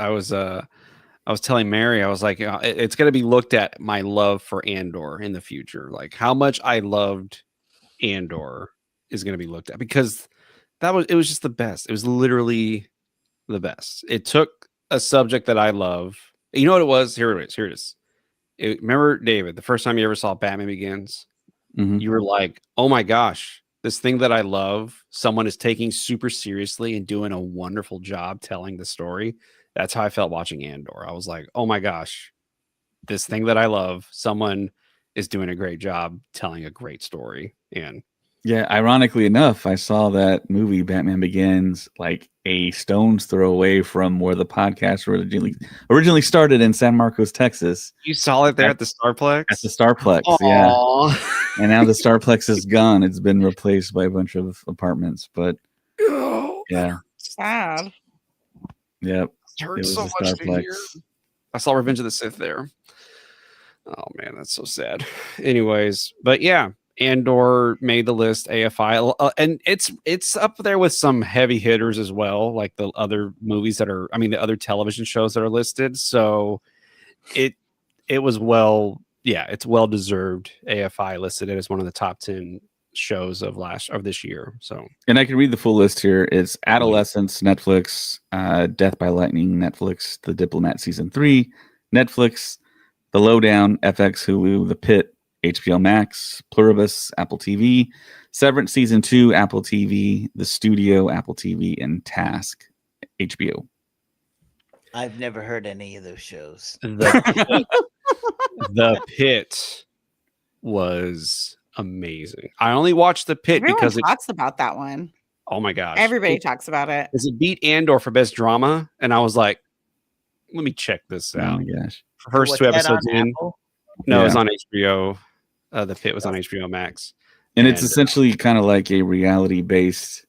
telling Mary, I was like, it's going to be looked at my love for Andor in the future. Like how much I loved Andor is going to be looked at because it was just the best. It was literally the best. It took a subject that I love. You know what it was? Here it is. Remember, David, the first time you ever saw Batman Begins, Mhm. you were like, "Oh my gosh, this thing that I love, someone is taking super seriously and doing a wonderful job telling the story." That's how I felt watching Andor. I was like, oh my gosh, this thing that I love, someone is doing a great job telling a great story. And Yeah, ironically enough, I saw that movie Batman Begins like a stone's throw away from where the podcast originally started in San Marcos, Texas, you saw it there at the Starplex? at the Starplex. Yeah, and now the Starplex is gone. It's been replaced by a bunch of apartments. But yeah, Sad. yep, It it hurts was so the much to hear. Starplex. I saw Revenge of the Sith there. Oh man, that's so sad. Anyways, but yeah, Andor made the list. AFI, and it's up there with some heavy hitters as well, like the other movies that are. I mean, the other television shows that are listed. So it was it's well deserved. AFI listed it as one of the top 10 shows of this year. So, And I can read the full list here. It's Adolescence, Netflix, Death by Lightning, Netflix, The Diplomat Season 3, Netflix, The Lowdown, FX, Hulu, The Pit, HBO Max, Pluribus, Apple TV, Severance Season 2, Apple TV, The Studio, Apple TV, and Task, HBO. I've never heard any of those shows. The Pit was amazing. I only watched The Pit Everyone because talks about that one. oh my gosh, Everybody talks about it. Because it beat Andor for best drama, and I was like, let me check this Oh out. my gosh. First What's two that episodes on in. Apple? No, it's Yeah. on HBO. The Pit was on HBO Max. And it's essentially kind of like a reality-based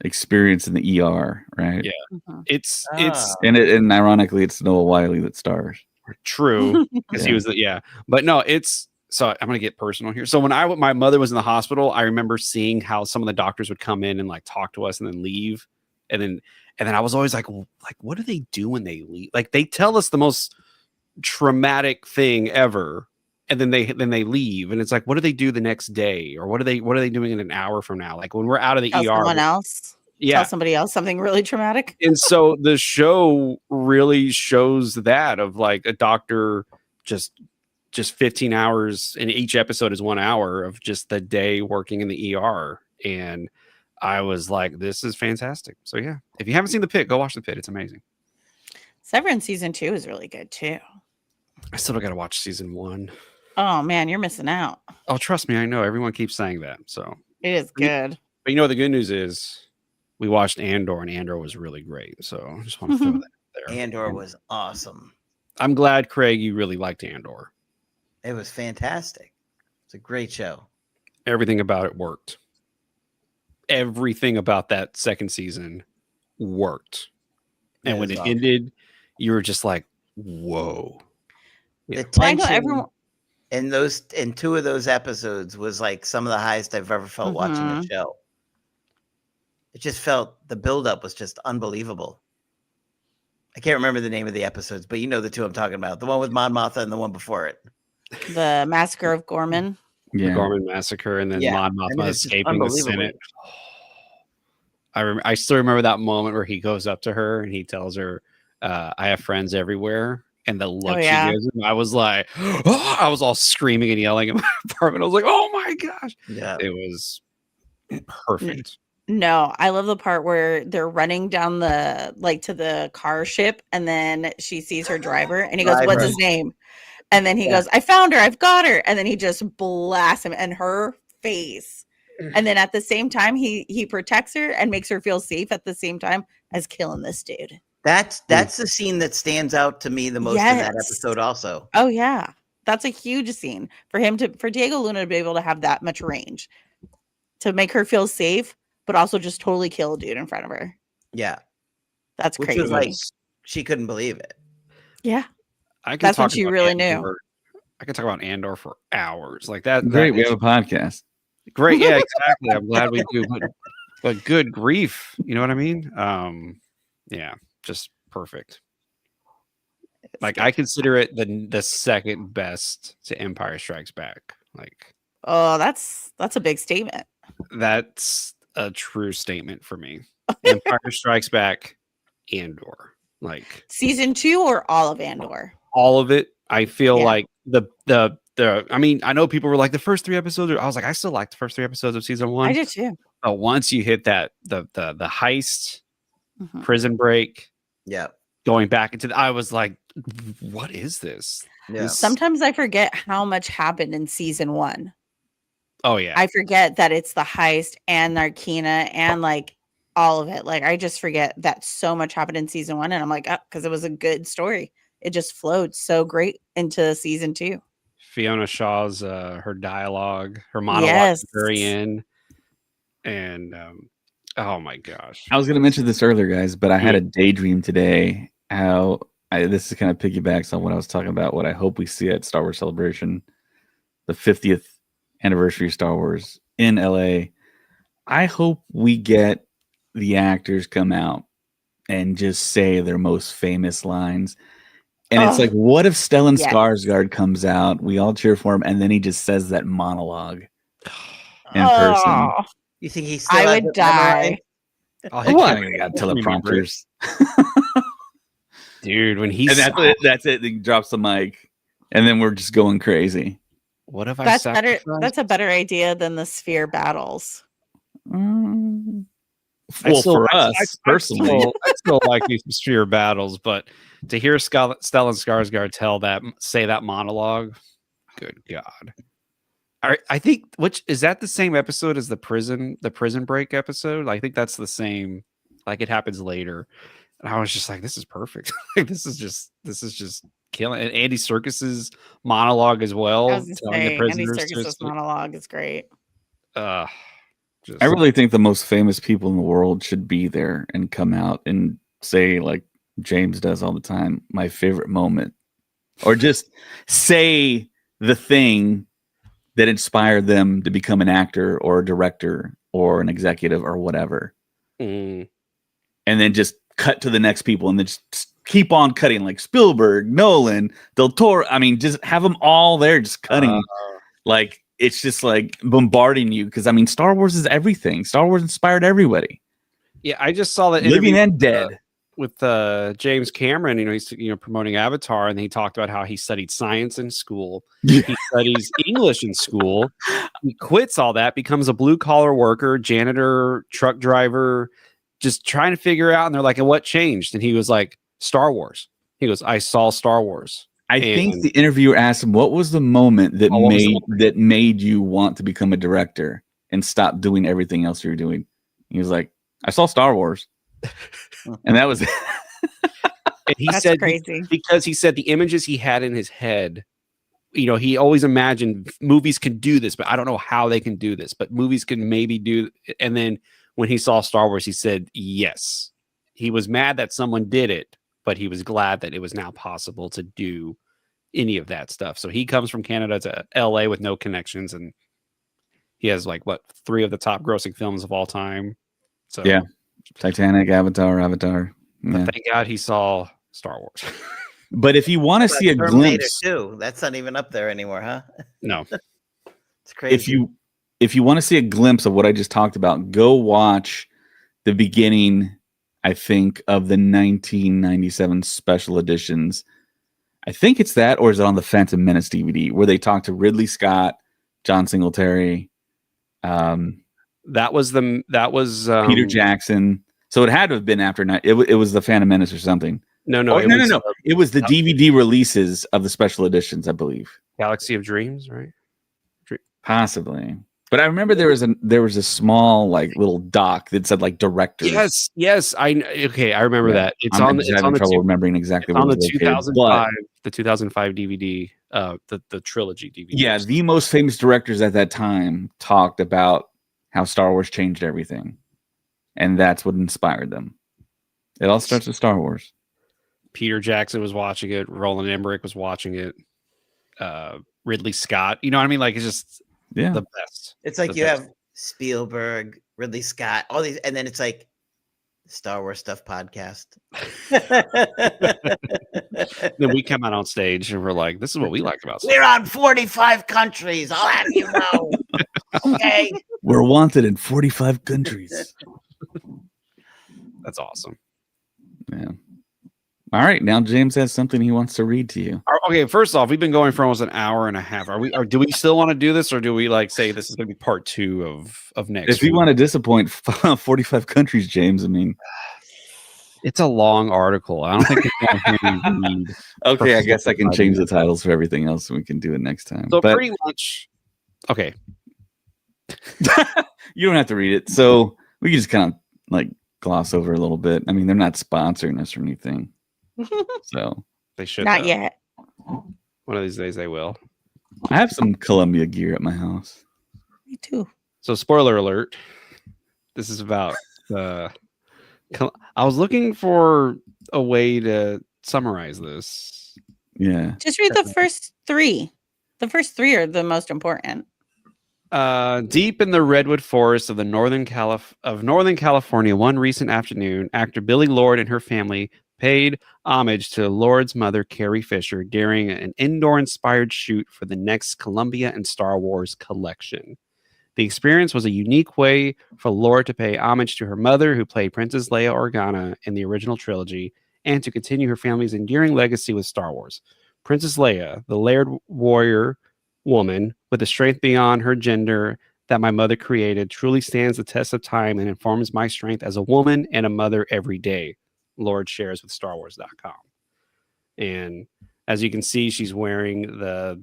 experience in the ER, right? Yeah. Mhm. It's And ironically, it's Noah Wiley that stars. true because he Yeah. was but no, it's so I'm gonna get personal here. So when my mother was in the hospital, I remember seeing how some of the doctors would come in and like talk to us and then leave, and then I was always like what do they do when they leave? Like they tell us the most traumatic thing ever, and then they leave, and it's like what do they do the next day, or what are they doing in an hour from now? Like when we're out of the Tell ER, someone else. yeah. Tell somebody else something really traumatic. And so the show really shows that of like a doctor just 15 hours, and each episode is 1 hour of just the day working in the ER. And I was like, this is fantastic. So yeah, if you haven't seen The Pit, go watch The Pit. It's amazing. Severance season 2 is really good too. I still got to watch season 1. Oh man, you're missing out. Oh, trust me, I know everyone keeps saying that. So, It is good. but you know, the good news is we watched Andor, and Andor was really great. So I just want to throw that out there. Andor was awesome. I'm glad, Craig, you really liked Andor. It was fantastic. It's a great show. Everything about it worked. Everything about that second season worked. And It when was it awesome. ended, you were just like, whoa. Yeah. The I know tension everyone. in 2 of those episodes was like some of the highest I've ever felt watching a show. It just felt the buildup was just unbelievable. I can't remember the name of the episodes, but you know the 2 I'm talking about. The one with Mon Mothma and the one before it. The Massacre of Gorman. The Yeah. Garmin Massacre, and then Yeah. Mon I Mothma mean, it's just escaping the unbelievable. Senate. I still remember that moment where he goes up to her and he tells her, I have friends everywhere. And the look yeah. she gives him, I was like, oh, I was all screaming and yelling in my apartment. I was like, oh my gosh. Yeah. It was perfect. No, I love the part where they're running down to the car ship, and then she sees her driver, and he goes, "What's his name?" And then he goes, "I found her, I've got her." And then he just blasts him and her face. And then at the same time, he protects her and makes her feel safe at the same time as killing this dude. That's the scene that stands out to me the most in that episode also. Oh yeah. That's a huge scene for Diego Luna to be able to have that much range to make her feel safe, but also just totally kill a dude in front of her. Yeah. That's Which crazy. was like she couldn't believe it. Yeah. I can That's when talk she about really Andor. knew. I can talk about Andor for hours. Like that. Great. that We is have a podcast. great. Yeah, exactly. I'm glad we do. But good grief. You know what I mean? Yeah, just perfect. Like I consider it the second best to Empire Strikes Back. Like Oh, that's a big statement. that's a true statement for me. Empire Strikes Back, Andor. Like Season 2 or all of Andor? all of it. I feel Yeah. like the I mean, I know people were like the first 3 episodes. I was like, I still like the first 3 episodes of season 1. I did too. But once you hit that the heist, Mhm. prison break, Yeah. going back into I was like, what is this? Yeah. Sometimes I forget how much happened in season 1. Oh yeah. I forget that it's the heist and Narkina and like all of it. Like I just forget that so much happened in season 1, and I'm like, oh, because it was a good story. It just flowed so great into season 2. Fiona Shaw's her dialogue, her monologue Yes. at the very end. And oh my gosh. I was going to mention this earlier, guys, but I had a daydream today. This is kind of piggybacks on what I was talking about. What I hope we see at Star Wars Celebration, the 50th anniversary of Star Wars in LA. I hope we get the actors come out and just say their most famous lines. And it's like, what if Stellan Skarsgård comes out? We all cheer for him, and then he just says that monologue in person. You think he still I has would it die. memorized? What? I got teleprompters. Dude, when he And that's it. He drops the mic, and then we're just going crazy. what if I That's better. sacrificed? That's a better idea than the sphere battles. Well, for us personally, I still like these sphere battles, but to hear Stellan Skarsgård say that monologue, good God. I think which is that the same episode as the prison break episode? I think that's the same. Like it happens later, and I was just like, "This is perfect. Like this is just killing." And Andy Serkis's monologue as well. I was gonna telling the say, Andy prisoners Serkis's monologue is great. I really think the most famous people in the world should be there and come out and say, like James does all the time, my favorite moment, or just say the thing that inspired them to become an actor or a director or an executive or whatever. And then just cut to the next people and then just keep on cutting, like Spielberg, Nolan, Del Toro. I mean, just have them all there just cutting. Like, it's just like bombarding you. Because, I mean, Star Wars is everything. Star Wars inspired everybody. Yeah, I just saw that Living and dead. With James Cameron. He's promoting Avatar, and he talked about how he studied science in school. Yeah. He studies English in school. He quits all that, becomes a blue collar worker, janitor, truck driver, just trying to figure out. And they're like, "And what changed?" And he was like, "Star Wars." He goes, "I saw Star Wars." I think the interviewer asked him, "What was the moment that made you want to become a director and stop doing everything else you were doing?" He was like, "I saw Star Wars," and that was it. And he That's said crazy. because he said the images he had in his head. He always imagined movies can do this, but I don't know how they can do this. But movies can maybe do. And then when he saw Star Wars, he said yes. He was mad that someone did it, but he was glad that it was now possible to do any of that stuff. So he comes from Canada to LA with no connections, and he has 3 of the top grossing films of all time. So Yeah. Titanic, Avatar. but Yeah. thank God he saw Star Wars. But if you want to see a Terminator glimpse, 2. That's not even up there anymore, huh? No. It's crazy. if you want to see a glimpse of what I just talked about, go watch the beginning, I think, of the 1997 special editions. I think it's that, or is it on the Phantom Menace DVD where they talk to Ridley Scott, John Singletary, That was Peter Jackson. So it had to have been after it was the Phantom Menace or something. No. No. It was the DVD releases of the special editions, I believe. Galaxy of Dreams, right? Possibly. But I remember there was a small little doc that said directors. Yes. I remember that. It's I'm on just having trouble remembering exactly on what the was located, 2005 DVD, the trilogy DVD. Yeah, the most famous directors at that time talked about how Star Wars changed everything, and that's what inspired them. It all starts with Star Wars. Peter Jackson was watching it. Roland Emmerich was watching it. Ridley Scott. You know what I mean? It's just the best. It's like The you best. have Spielberg, Ridley Scott, all these, and then it's like Star Wars Stuff podcast. Then we come out on stage and we're like, "This is what we like about Star We're on 45 countries. I'll have you know. Okay. We're wanted in 45 countries. That's awesome." Yeah. All right, now James has something he wants to read to you. Okay, first off, we've been going for almost an hour and a half. Do we still want to do this, or do we say this is going to be part 2 of next? If you want to disappoint 45 countries, James, I mean, It's a long article. I don't think it's going to read. Okay, I guess I can change the titles for everything else, and we can do it next time. So but pretty much, okay. you don't have to read it. So we can just kind of like gloss over a little bit. I mean, they're not sponsoring us or anything. So They should. Not though. yet. One of these days they will. I have some Columbia gear at my house. Me too. So spoiler alert. This is about the. I was looking for a way to summarize this. Yeah. Just read the first three. The first three are the most important. Deep in the redwood forest of Northern California, one recent afternoon, actor Billie Lourd and her family paid homage to Lourd's mother, Carrie Fisher, during an Endor-inspired shoot for the next Columbia and Star Wars collection. The experience was a unique way for Lourd to pay homage to her mother, who played Princess Leia Organa in the original trilogy, and to continue her family's enduring legacy with Star Wars. Princess Leia, the layered warrior woman with a strength beyond her gender that my mother created, truly stands the test of time and informs my strength as a woman and a mother every day, Lourd shares with StarWars.com. And as you can see, she's wearing the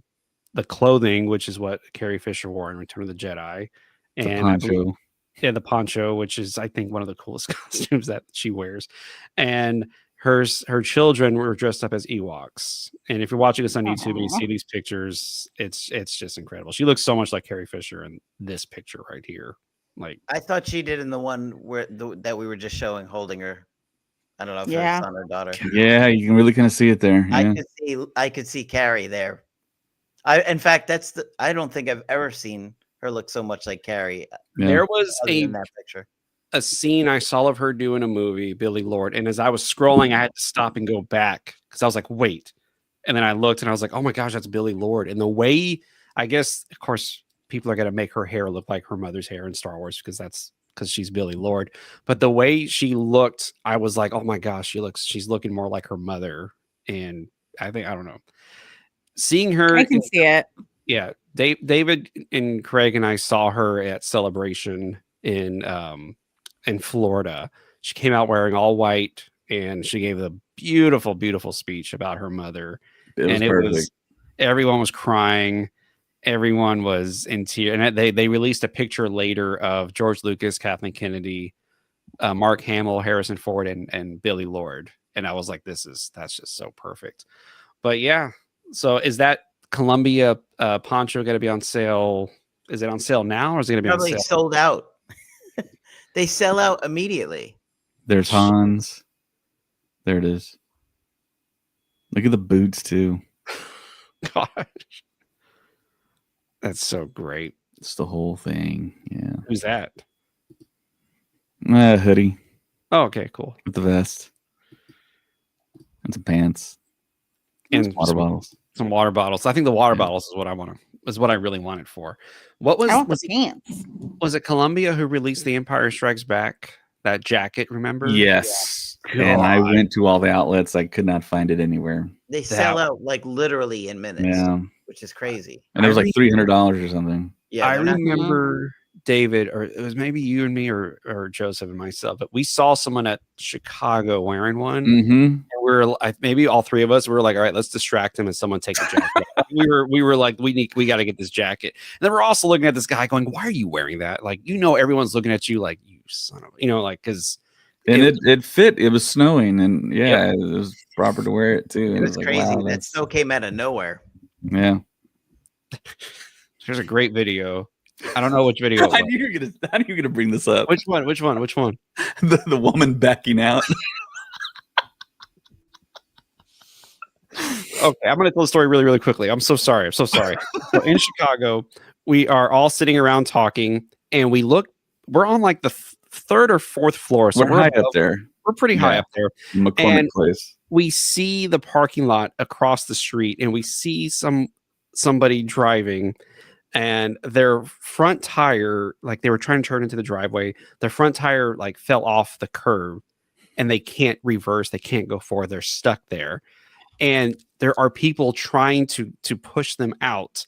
clothing, which is what Carrie Fisher wore in Return of the Jedi. The And poncho. the poncho, which is, I think, one of the coolest costumes that she wears. And her children were dressed up as Ewoks. And if you're watching this on YouTube and you see these pictures, it's just incredible. She looks so much like Carrie Fisher in this picture right here. Like, I thought she did in the one where that we were just showing holding her. I don't know if Yeah. it's son or daughter. Yeah, you can really kind of see it there. Yeah. I could see Carrie there. In fact, I don't think I've ever seen her look so much like Carrie. Yeah. there was Other than that picture. a scene I saw of her doing a movie, Billie Lourd, and as I was scrolling, I had to stop and go back because I was like, wait. And then I looked and I was like, oh my gosh, that's Billie Lourd. And the way, I guess, of course, people are going to make her hair look like her mother's hair in Star Wars because she's Billie Lourd. But the way she looked, I was like, oh my gosh, she's looking more like her mother. And I don't know. Seeing her, I can see it. yeah, David and Craig and I saw her at Celebration in Florida. She came out wearing all white, and she gave a beautiful, beautiful speech about her mother. It was perfect. Everyone was crying. Everyone was in tears. And they released a picture later of George Lucas, Kathleen Kennedy, Mark Hamill, Harrison Ford, and Billie Lourd. And I was like, that's just so perfect. But yeah, so is that Columbia poncho going to be on sale? Is it on sale now, or is it going to be Probably on sale? sold out. They sell out immediately. There's Hans. There it is. Look at the boots too. Gosh, that's so great. It's the whole thing. Yeah. Who's that? Hoodie Oh, okay, cool. with the vest and some pants And some water bottles. Some water bottles. I think the water Yeah. bottles is what I really wanted for. What I want was the pants. was it Columbia who released The Empire Strikes Back? That jacket, remember? Yes. And I God. went to all the outlets. I could not find it anywhere. They sell out like literally in minutes, Yeah. which is crazy. And it was like $300 or something. Yeah, I they're not- remember David, or it was maybe you and me, or Joseph and myself, but we saw someone at Chicago wearing one. Mm-hmm. And maybe all three of us were like, all right, let's distract him and someone take the jacket. we were like, we got to get this jacket. And then we're also looking at this guy going, why are you wearing that? Like, everyone's looking at you like, you son of, like, because. And it fit. It was snowing, and it was proper to wear it too. And It was like, crazy. wow, That snow came out of nowhere. yeah. There's a great video. I don't know which video. How are you gonna bring this up? Which one? The woman backing out. Okay, I'm going to tell the story really, really quickly. I'm so sorry. So in Chicago, we are all sitting around talking, and we're on like the third or fourth floor. So We're high up there. We're pretty high up there. McCormick And Place. We see the parking lot across the street, and we see somebody driving, and their front tire, like they were trying to turn into the driveway, their front tire like fell off the curb, and they can't reverse, they can't go forward, they're stuck there. And there are people trying to push them out.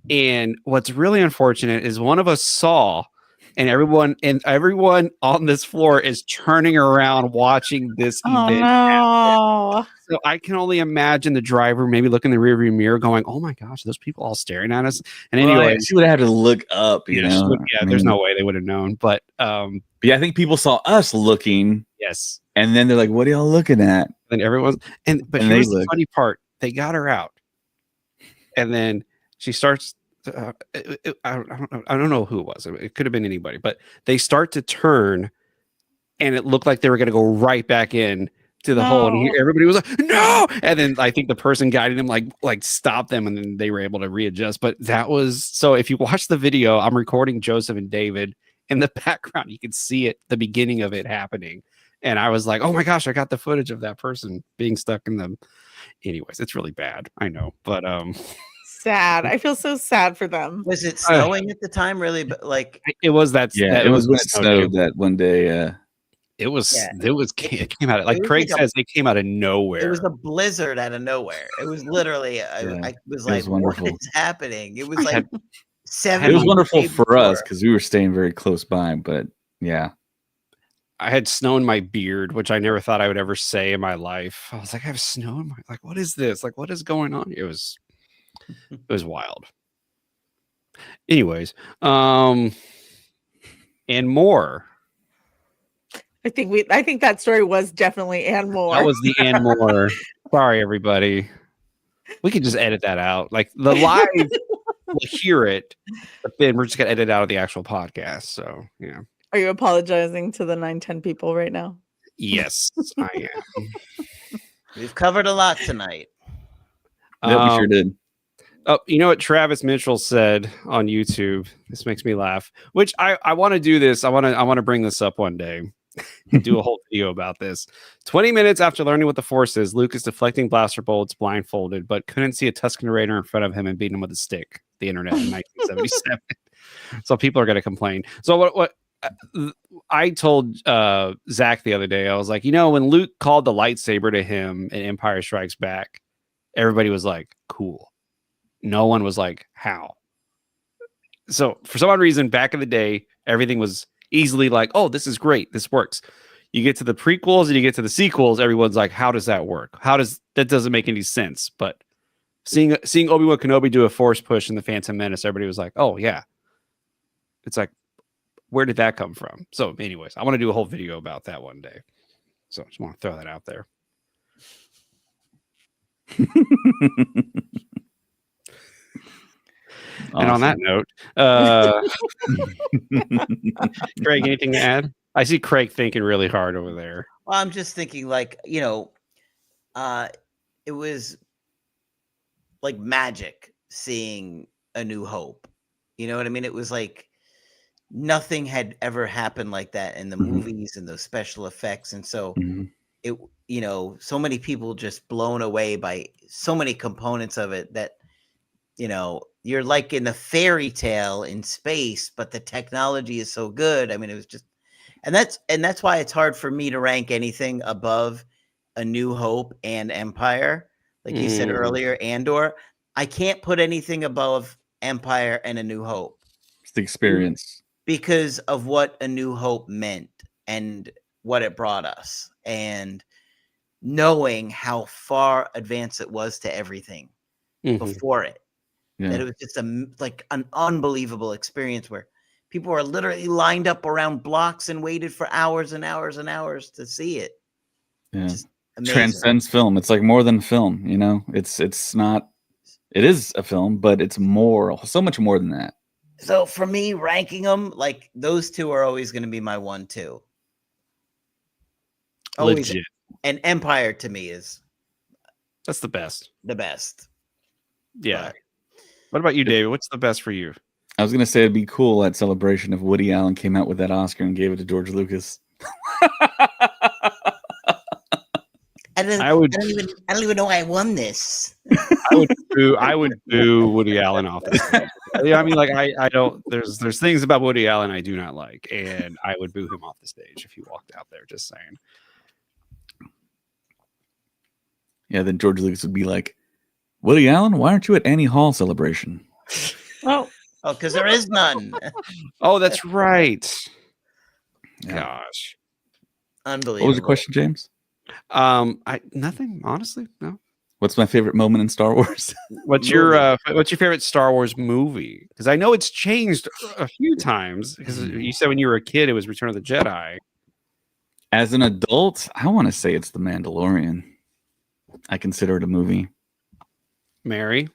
And what's really unfortunate is one of us saw and everyone on this floor is turning around watching this Oh event. no. So I can only imagine the driver maybe looking in the rearview mirror going, "Oh my gosh, those people all staring at us." And anyway, she would have had to look up, you know. there's no way they would have known. But yeah, I think people saw us looking, yes, and then they're like, "What are y'all looking at?" and everyone's but And here's they the look. funny part: they got her out, and then she starts. I don't know who it was. It could have been anybody, but they start to turn, and it looked like they were going to go right back in to the hole, and everybody was like, "No!" And then I think the person guiding them like stopped them, and then they were able to readjust. But that was so. If you watch the video, I'm recording Joseph and David in the background. You can see it, the beginning of it happening, and I was like, "Oh my gosh, I got the footage of that person being stuck in them." Anyways, it's really bad, I know, but sad. I feel so sad for them. Was it snowing at the time? Really, but like it was that. Yeah, it was when it snowed that one day. It was. Yeah. It came out like It was Craig like says. It came out of nowhere. it was a blizzard out of nowhere. It was literally. I was like, wonderful. "What is happening?" It was like It 7. was wonderful for us because we were staying very close by. But yeah, I had snow in my beard, which I never thought I would ever say in my life. I was like, I have snow in my what is this? Like, what is going on? It was wild. Anyways, and more. I think that story was definitely and more. That was the and more. Sorry, everybody. We could just edit that out. Like the live will hear it, but then we're just gonna edit out of the actual podcast. So yeah. Are you apologizing to the 910 people right now? Yes, I am. We've covered a lot tonight. yeah, we sure did. Oh, you know what Travis Mitchell said on YouTube? This makes me laugh. Which I want to do this. I want to bring this up one day. Do a whole video about this. 20 minutes after learning what the Force is, Luke is deflecting blaster bullets blindfolded, but couldn't see a Tusken Raider in front of him and beat him with a stick. The internet in 1977. So people are going to complain. So what I told Zach the other day, I was like, when Luke called the lightsaber to him in Empire Strikes Back, everybody was like, cool. No one was like, how? So for some odd reason, back in the day, everything was easily like, oh, this is great. This works. You get to the prequels and you get to the sequels. Everyone's like, how does that work? That doesn't make any sense. But seeing Obi-Wan Kenobi do a force push in the Phantom Menace, everybody was like, oh yeah. It's like, where did that come from? So anyways, I want to do a whole video about that one day. So I just want to throw that out there. And on that note, Craig, anything to add? I see Craig thinking really hard over there. Well, I'm just thinking it was like magic seeing A New Hope. You know what I mean? It was like nothing had ever happened like that in the movies and those special effects. And so so many people just blown away by so many components of it that, you're like in a fairy tale in space, but the technology is so good. I mean, it was just, and that's why it's hard for me to rank anything above A New Hope and Empire. Like you said earlier, Andor. I can't put anything above Empire and A New Hope. It's the experience. Because of what A New Hope meant and what it brought us, and knowing how far advanced it was to everything before it. Yeah. That it was just an unbelievable experience where people were literally lined up around blocks and waited for hours and hours and hours to see it. Yeah. Just amazing. Transcends film. It's like more than film, it's not, it is a film, but it's so much more than that. So for me, ranking them, like those two are always going to be my 1-2. Always. Legit. And Empire to me is That's the best. the best. Yeah. But What about you, David? What's the best for you? I was gonna say it'd be cool at Celebration if Woody Allen came out with that Oscar and gave it to George Lucas. I don't even know I won this. I would boo Woody Allen off the stage. I mean, like I don't. There's things about Woody Allen I do not like, and I would boo him off the stage if he walked out there. Just saying. Yeah, then George Lucas would be like, Woody Allen, why aren't you at Annie Hall Celebration? Oh, Oh, because there is none. Oh, that's right. Yeah. Gosh. Unbelievable. What was the question, James? Nothing, honestly. No. What's my favorite moment in Star Wars? What's your favorite Star Wars movie? Because I know it's changed a few times. Because you said when you were a kid it was Return of the Jedi. As an adult, I want to say it's The Mandalorian. I consider it a movie. Mary.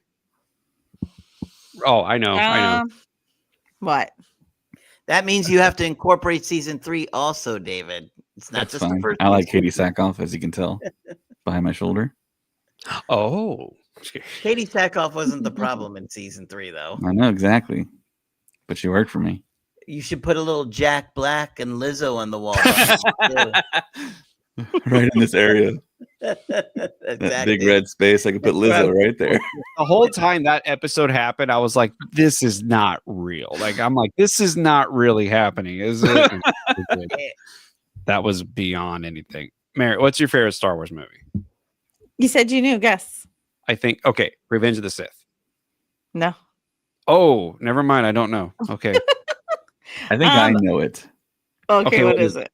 Oh, I know. What? That means you have to incorporate season 3 also, David. It's not That's just fine. the first. I like season. Katie Sackhoff, as you can tell, behind my shoulder. Oh. Katie Sackhoff wasn't the problem in season 3, though. I know exactly, but she worked for me. You should put a little Jack Black and Lizzo on the wall. Right in this area, Exactly. that big red space. I could put Lizzo right there. The whole time that episode happened, I was like, this is not real. This is not really happening, is it? That was beyond anything. Mary, what's your favorite Star Wars movie? You said you knew. Guess. I think, okay, Revenge of the Sith. No. Oh, never mind. I don't know. Okay. I think I know it. Okay, what is it?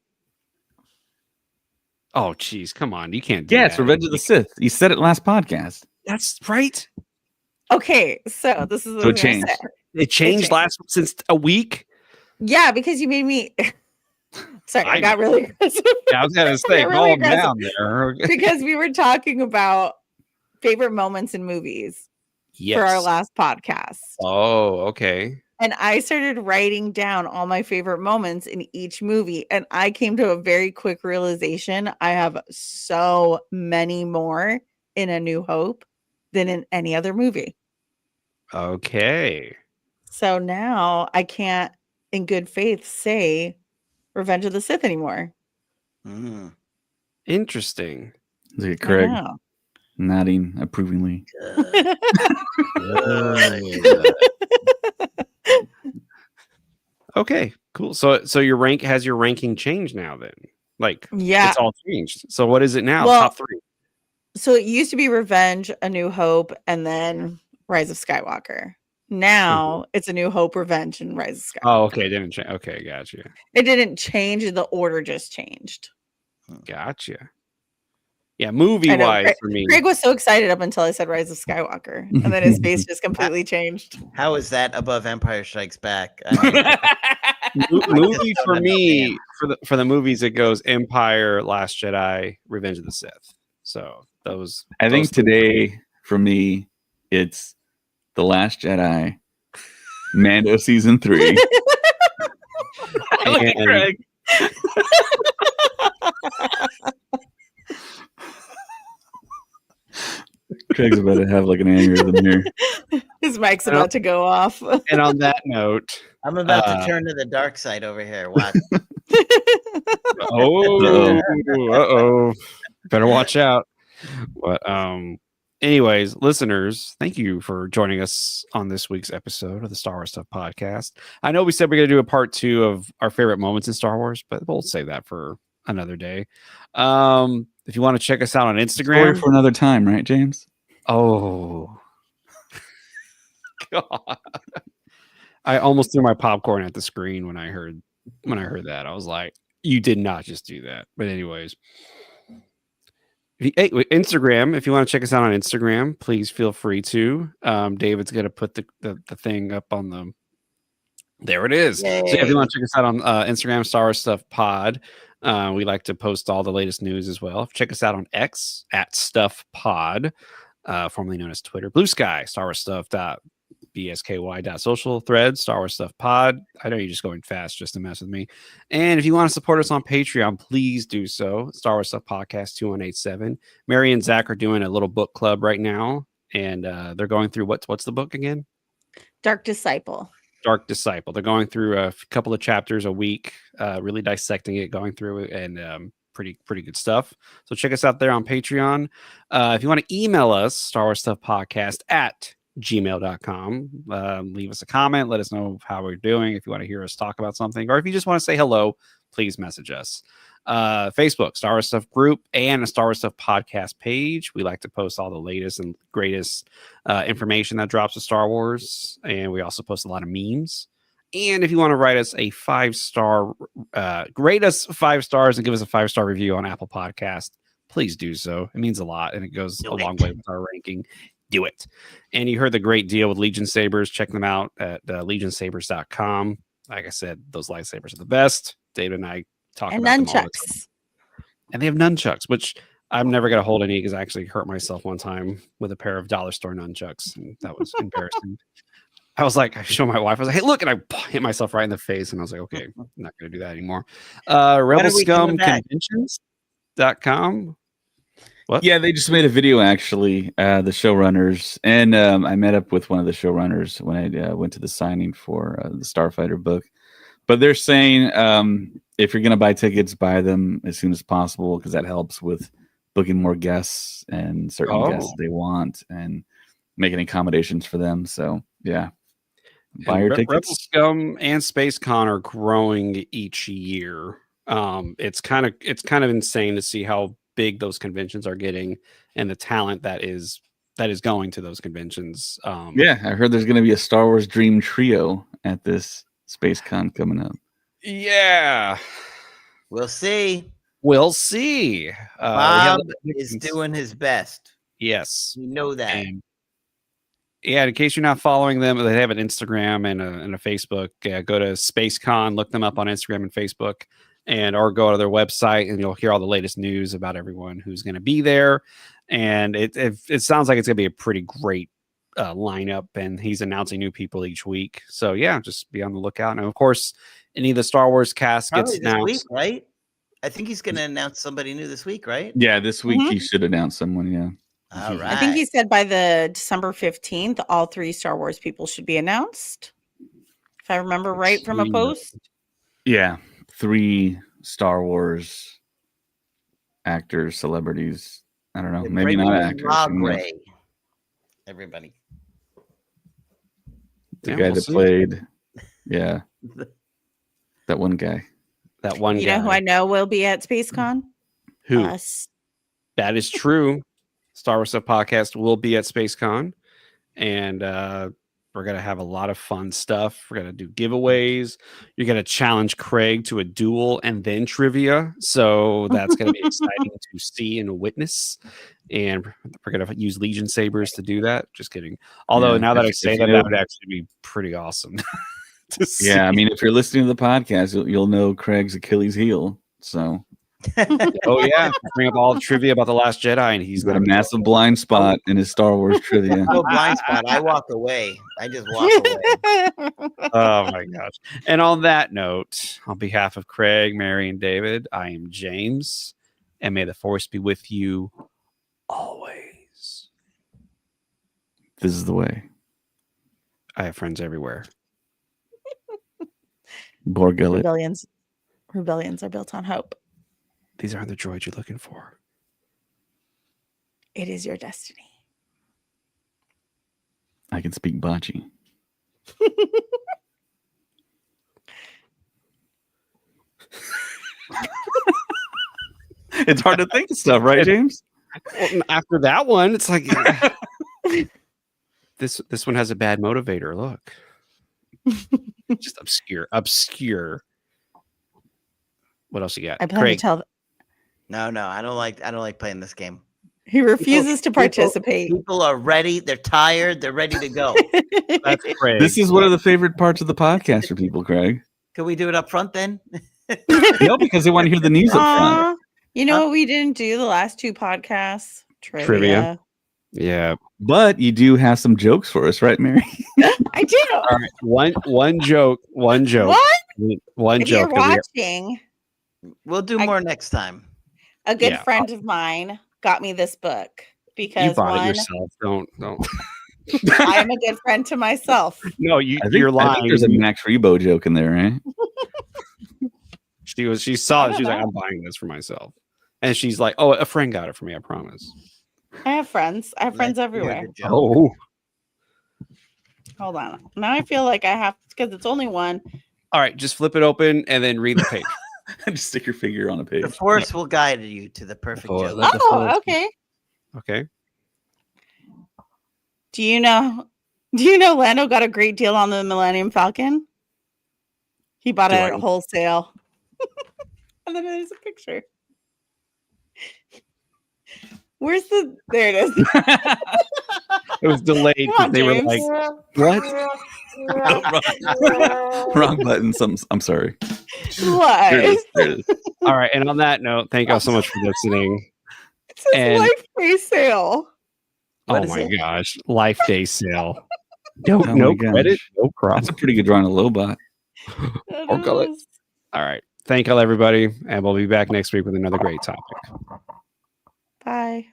Oh, geez. Come on. You can't do Yeah, that. it's Revenge of the Sith. You said it last podcast. That's right. Okay, so this is what So I it was gonna It changed. say. changed changed. since a week. Yeah, because you made me. Sorry, I got really aggressive. Yeah, I was going to say, Really calm aggressive. down there. Because we were talking about favorite moments in movies for our last podcast. Oh, okay. And I started writing down all my favorite moments in each movie. And I came to a very quick realization. I have so many more in A New Hope than in any other movie. Okay. So now I can't, in good faith, say Revenge of the Sith anymore. Mm. Interesting. Look at I Craig know. nodding approvingly. Okay, cool. So your ranking changed now then? Like, Yeah. it's all changed. So what is it now? Well, Top 3. So it used to be Revenge, A New Hope, and then Rise of Skywalker. Now it's A New Hope, Revenge, and Rise of Skywalker. Oh, okay. It didn't change. Okay, gotcha. It didn't change. The order just changed. Gotcha. Yeah, movie I know, wise for me. Craig was so excited up until I said Rise of Skywalker, and then his face just completely changed. How is that above Empire Strikes Back? I mean, Movie don't for me understand. for the movies it goes Empire, Last Jedi, Revenge of the Sith. So those I think those three. today for me, it's The Last Jedi, Mando season 3. Look at Craig. Craig's about to have like an aneurysm here. His mic's about to go off. And on that note, I'm about to turn to the dark side over here. Watch. uh-oh. Better watch out. But anyways, listeners, thank you for joining us on this week's episode of the Star Wars Stuff Podcast. I know we said we're going to do a part 2 of our favorite moments in Star Wars, but we'll save that for another day. If you want to check us out on Instagram. Story for another time, right, James? Oh. God. I almost threw my popcorn at the screen when I heard that. I was like, you did not just do that. But anyways, Instagram, if you want to check us out on Instagram, please feel free to. David's going to put the thing up on the. There it is. Yay. So if you want to check us out on Instagram, Star Wars Stuff Pod, we like to post all the latest news as well. Check us out on X at Stuff Pod, formerly known as Twitter, Blue Sky, Star Wars Stuff bsky.social, Threads, Star Wars Stuff Pod. I know you're just going fast just to mess with me. And if you want to support us on Patreon, please do so. Star Wars Stuff Podcast 2187. Mary and Zach are doing a little book club right now, and they're going through what's the book again? Dark Disciple. Dark Disciple. They're going through a couple of chapters a week, really dissecting it, going through it, and pretty good stuff. So check us out there on Patreon. If you want to email us, Star Wars Stuff Podcast at gmail.com. Leave us a comment. Let us know how we're doing. If you want to hear us talk about something, or if you just want to say hello, please message us. Facebook, Star Wars Stuff group, and a Star Wars Stuff podcast page. We like to post all the latest and greatest information that drops of Star Wars, and we also post a lot of memes. And if you want to write us a 5-star, rate us 5 stars and give us a 5-star review on Apple Podcast, please do so. It means a lot, and it goes a long way with our ranking. Do it. And you heard the great deal with Legion Sabers. Check them out at legionsabers.com. Like I said, those lightsabers are the best. David and I talk And about them all the time. nunchucks. And they have nunchucks, which I'm never going to hold any because I actually hurt myself one time with a pair of dollar store nunchucks. And that was embarrassing. I was like, I showed my wife, I was like, hey, look, and I hit myself right in the face. And I was like, okay, I'm not going to do that anymore. Rebel Scum Conventions.com. What? Yeah, they just made a video actually, the showrunners, and I met up with one of the showrunners when I went to the signing for the Starfighter book. But they're saying if you're going to buy tickets, buy them as soon as possible because that helps with booking more guests and certain guests they want and making accommodations for them. So yeah, buy your tickets. Rebel Scum and Space Con are growing each year. It's kind of insane to see how big those conventions are getting and the talent that is going to those conventions. Yeah, I heard there's going to be a Star Wars Dream Trio at this Space Con coming up. Yeah, We'll see. we'll see. Bob is doing his best. Yes. You know that. And yeah, in case you're not following them, they have an Instagram and a Facebook. Go to SpaceCon, look them up on Instagram and Facebook, or go to their website, and you'll hear all the latest news about everyone who's going to be there. And it sounds like it's going to be a pretty great lineup, and he's announcing new people each week. So yeah, just be on the lookout. And of course, any of the Star Wars cast Probably gets this announced. week, right? I think he's going to announce somebody new this week, right? Yeah, this week Mhm. he should announce someone. Yeah. All right. I think he said by the December 15th, all 3 Star Wars people should be announced. If I remember right from a Sweet. post. Yeah, 3 Star Wars actors, celebrities. I don't know, They're maybe not bringing actors. Rob who knows? Ray. Everybody. The Yeah, guy we'll that see. played, yeah, that one guy. That one You guy. know who I know will be at SpaceCon? Who? Us. That is true. Star Wars Stuff Podcast will be at SpaceCon, and we're gonna have a lot of fun stuff. We're gonna do giveaways. You're gonna challenge Craig to a duel and then trivia. So that's gonna be exciting to see and witness. And we're gonna use Legion Sabers to do that. Just kidding. Although Yeah, now that I if say you that, know- that would actually be pretty awesome. To see. Yeah, I mean, if you're listening to the podcast, you'll know Craig's Achilles heel. So Oh yeah, bring up all the trivia about the Last Jedi, and he's he's got not a massive blind spot in his Star Wars trivia. No blind spot. I walk away. I just walk away. Oh my gosh. And on that note, on behalf of Craig, Mary, and David, I am James, and may the force be with you always. This is the way. I have friends everywhere. Borgullet. Rebellions are built on hope. These aren't the droids you're looking for. It is your destiny. I can speak Bocce. It's hard to think of stuff, right, James? Well, after that one, it's like this one has a bad motivator. Look. Just obscure. What else you got? I plan Craig, to tell. No, I don't like playing this game. He refuses to participate. People are ready. They're tired. They're ready to go. that's Craig. This is one of the favorite parts of the podcast for people, Craig. Can we do it up front then? No, because they want to hear the news up front. Aw, you know what we didn't do the last 2 podcasts? Trivia. Yeah. But you do have some jokes for us, right, Mary? I do. All right. One joke. One joke. What? One If you're joke. that watching, We'll do more next time. a good Yeah. friend of mine got me this book you because bought it one, yourself. Don't. I am a good friend to myself. No, I think, you're I lying. think there's a Max Rebo joke in there, right? She saw it. She's like, I'm buying this for myself. And she's like, oh, a friend got it for me. I promise. I have friends. I have friends Let's hear everywhere. the joke. Oh. Hold on. Now I feel like I have because it's only one. All right. Just flip it open and then read the page. Just stick your finger on a page. The force will guide you to the perfect Force. joke. Let the Oh, force- okay. Okay. Do you know Lando got a great deal on the Millennium Falcon? He bought Do it I- at wholesale. And then there's a picture. Where's the there it is. It was delayed Come because on, they were James. like, what? Wrong button. I'm sorry. What? There it is. There it is. All right. And on that note, thank y'all so much for listening. It says And- Life Day sale. What Oh is my it? gosh. Life Day sale. No, Oh no my gosh. credit, no problem. That's a pretty good drawing of Lobot. It Or call it. is. All right. Thank y'all, everybody. And we'll be back next week with another great topic. Bye.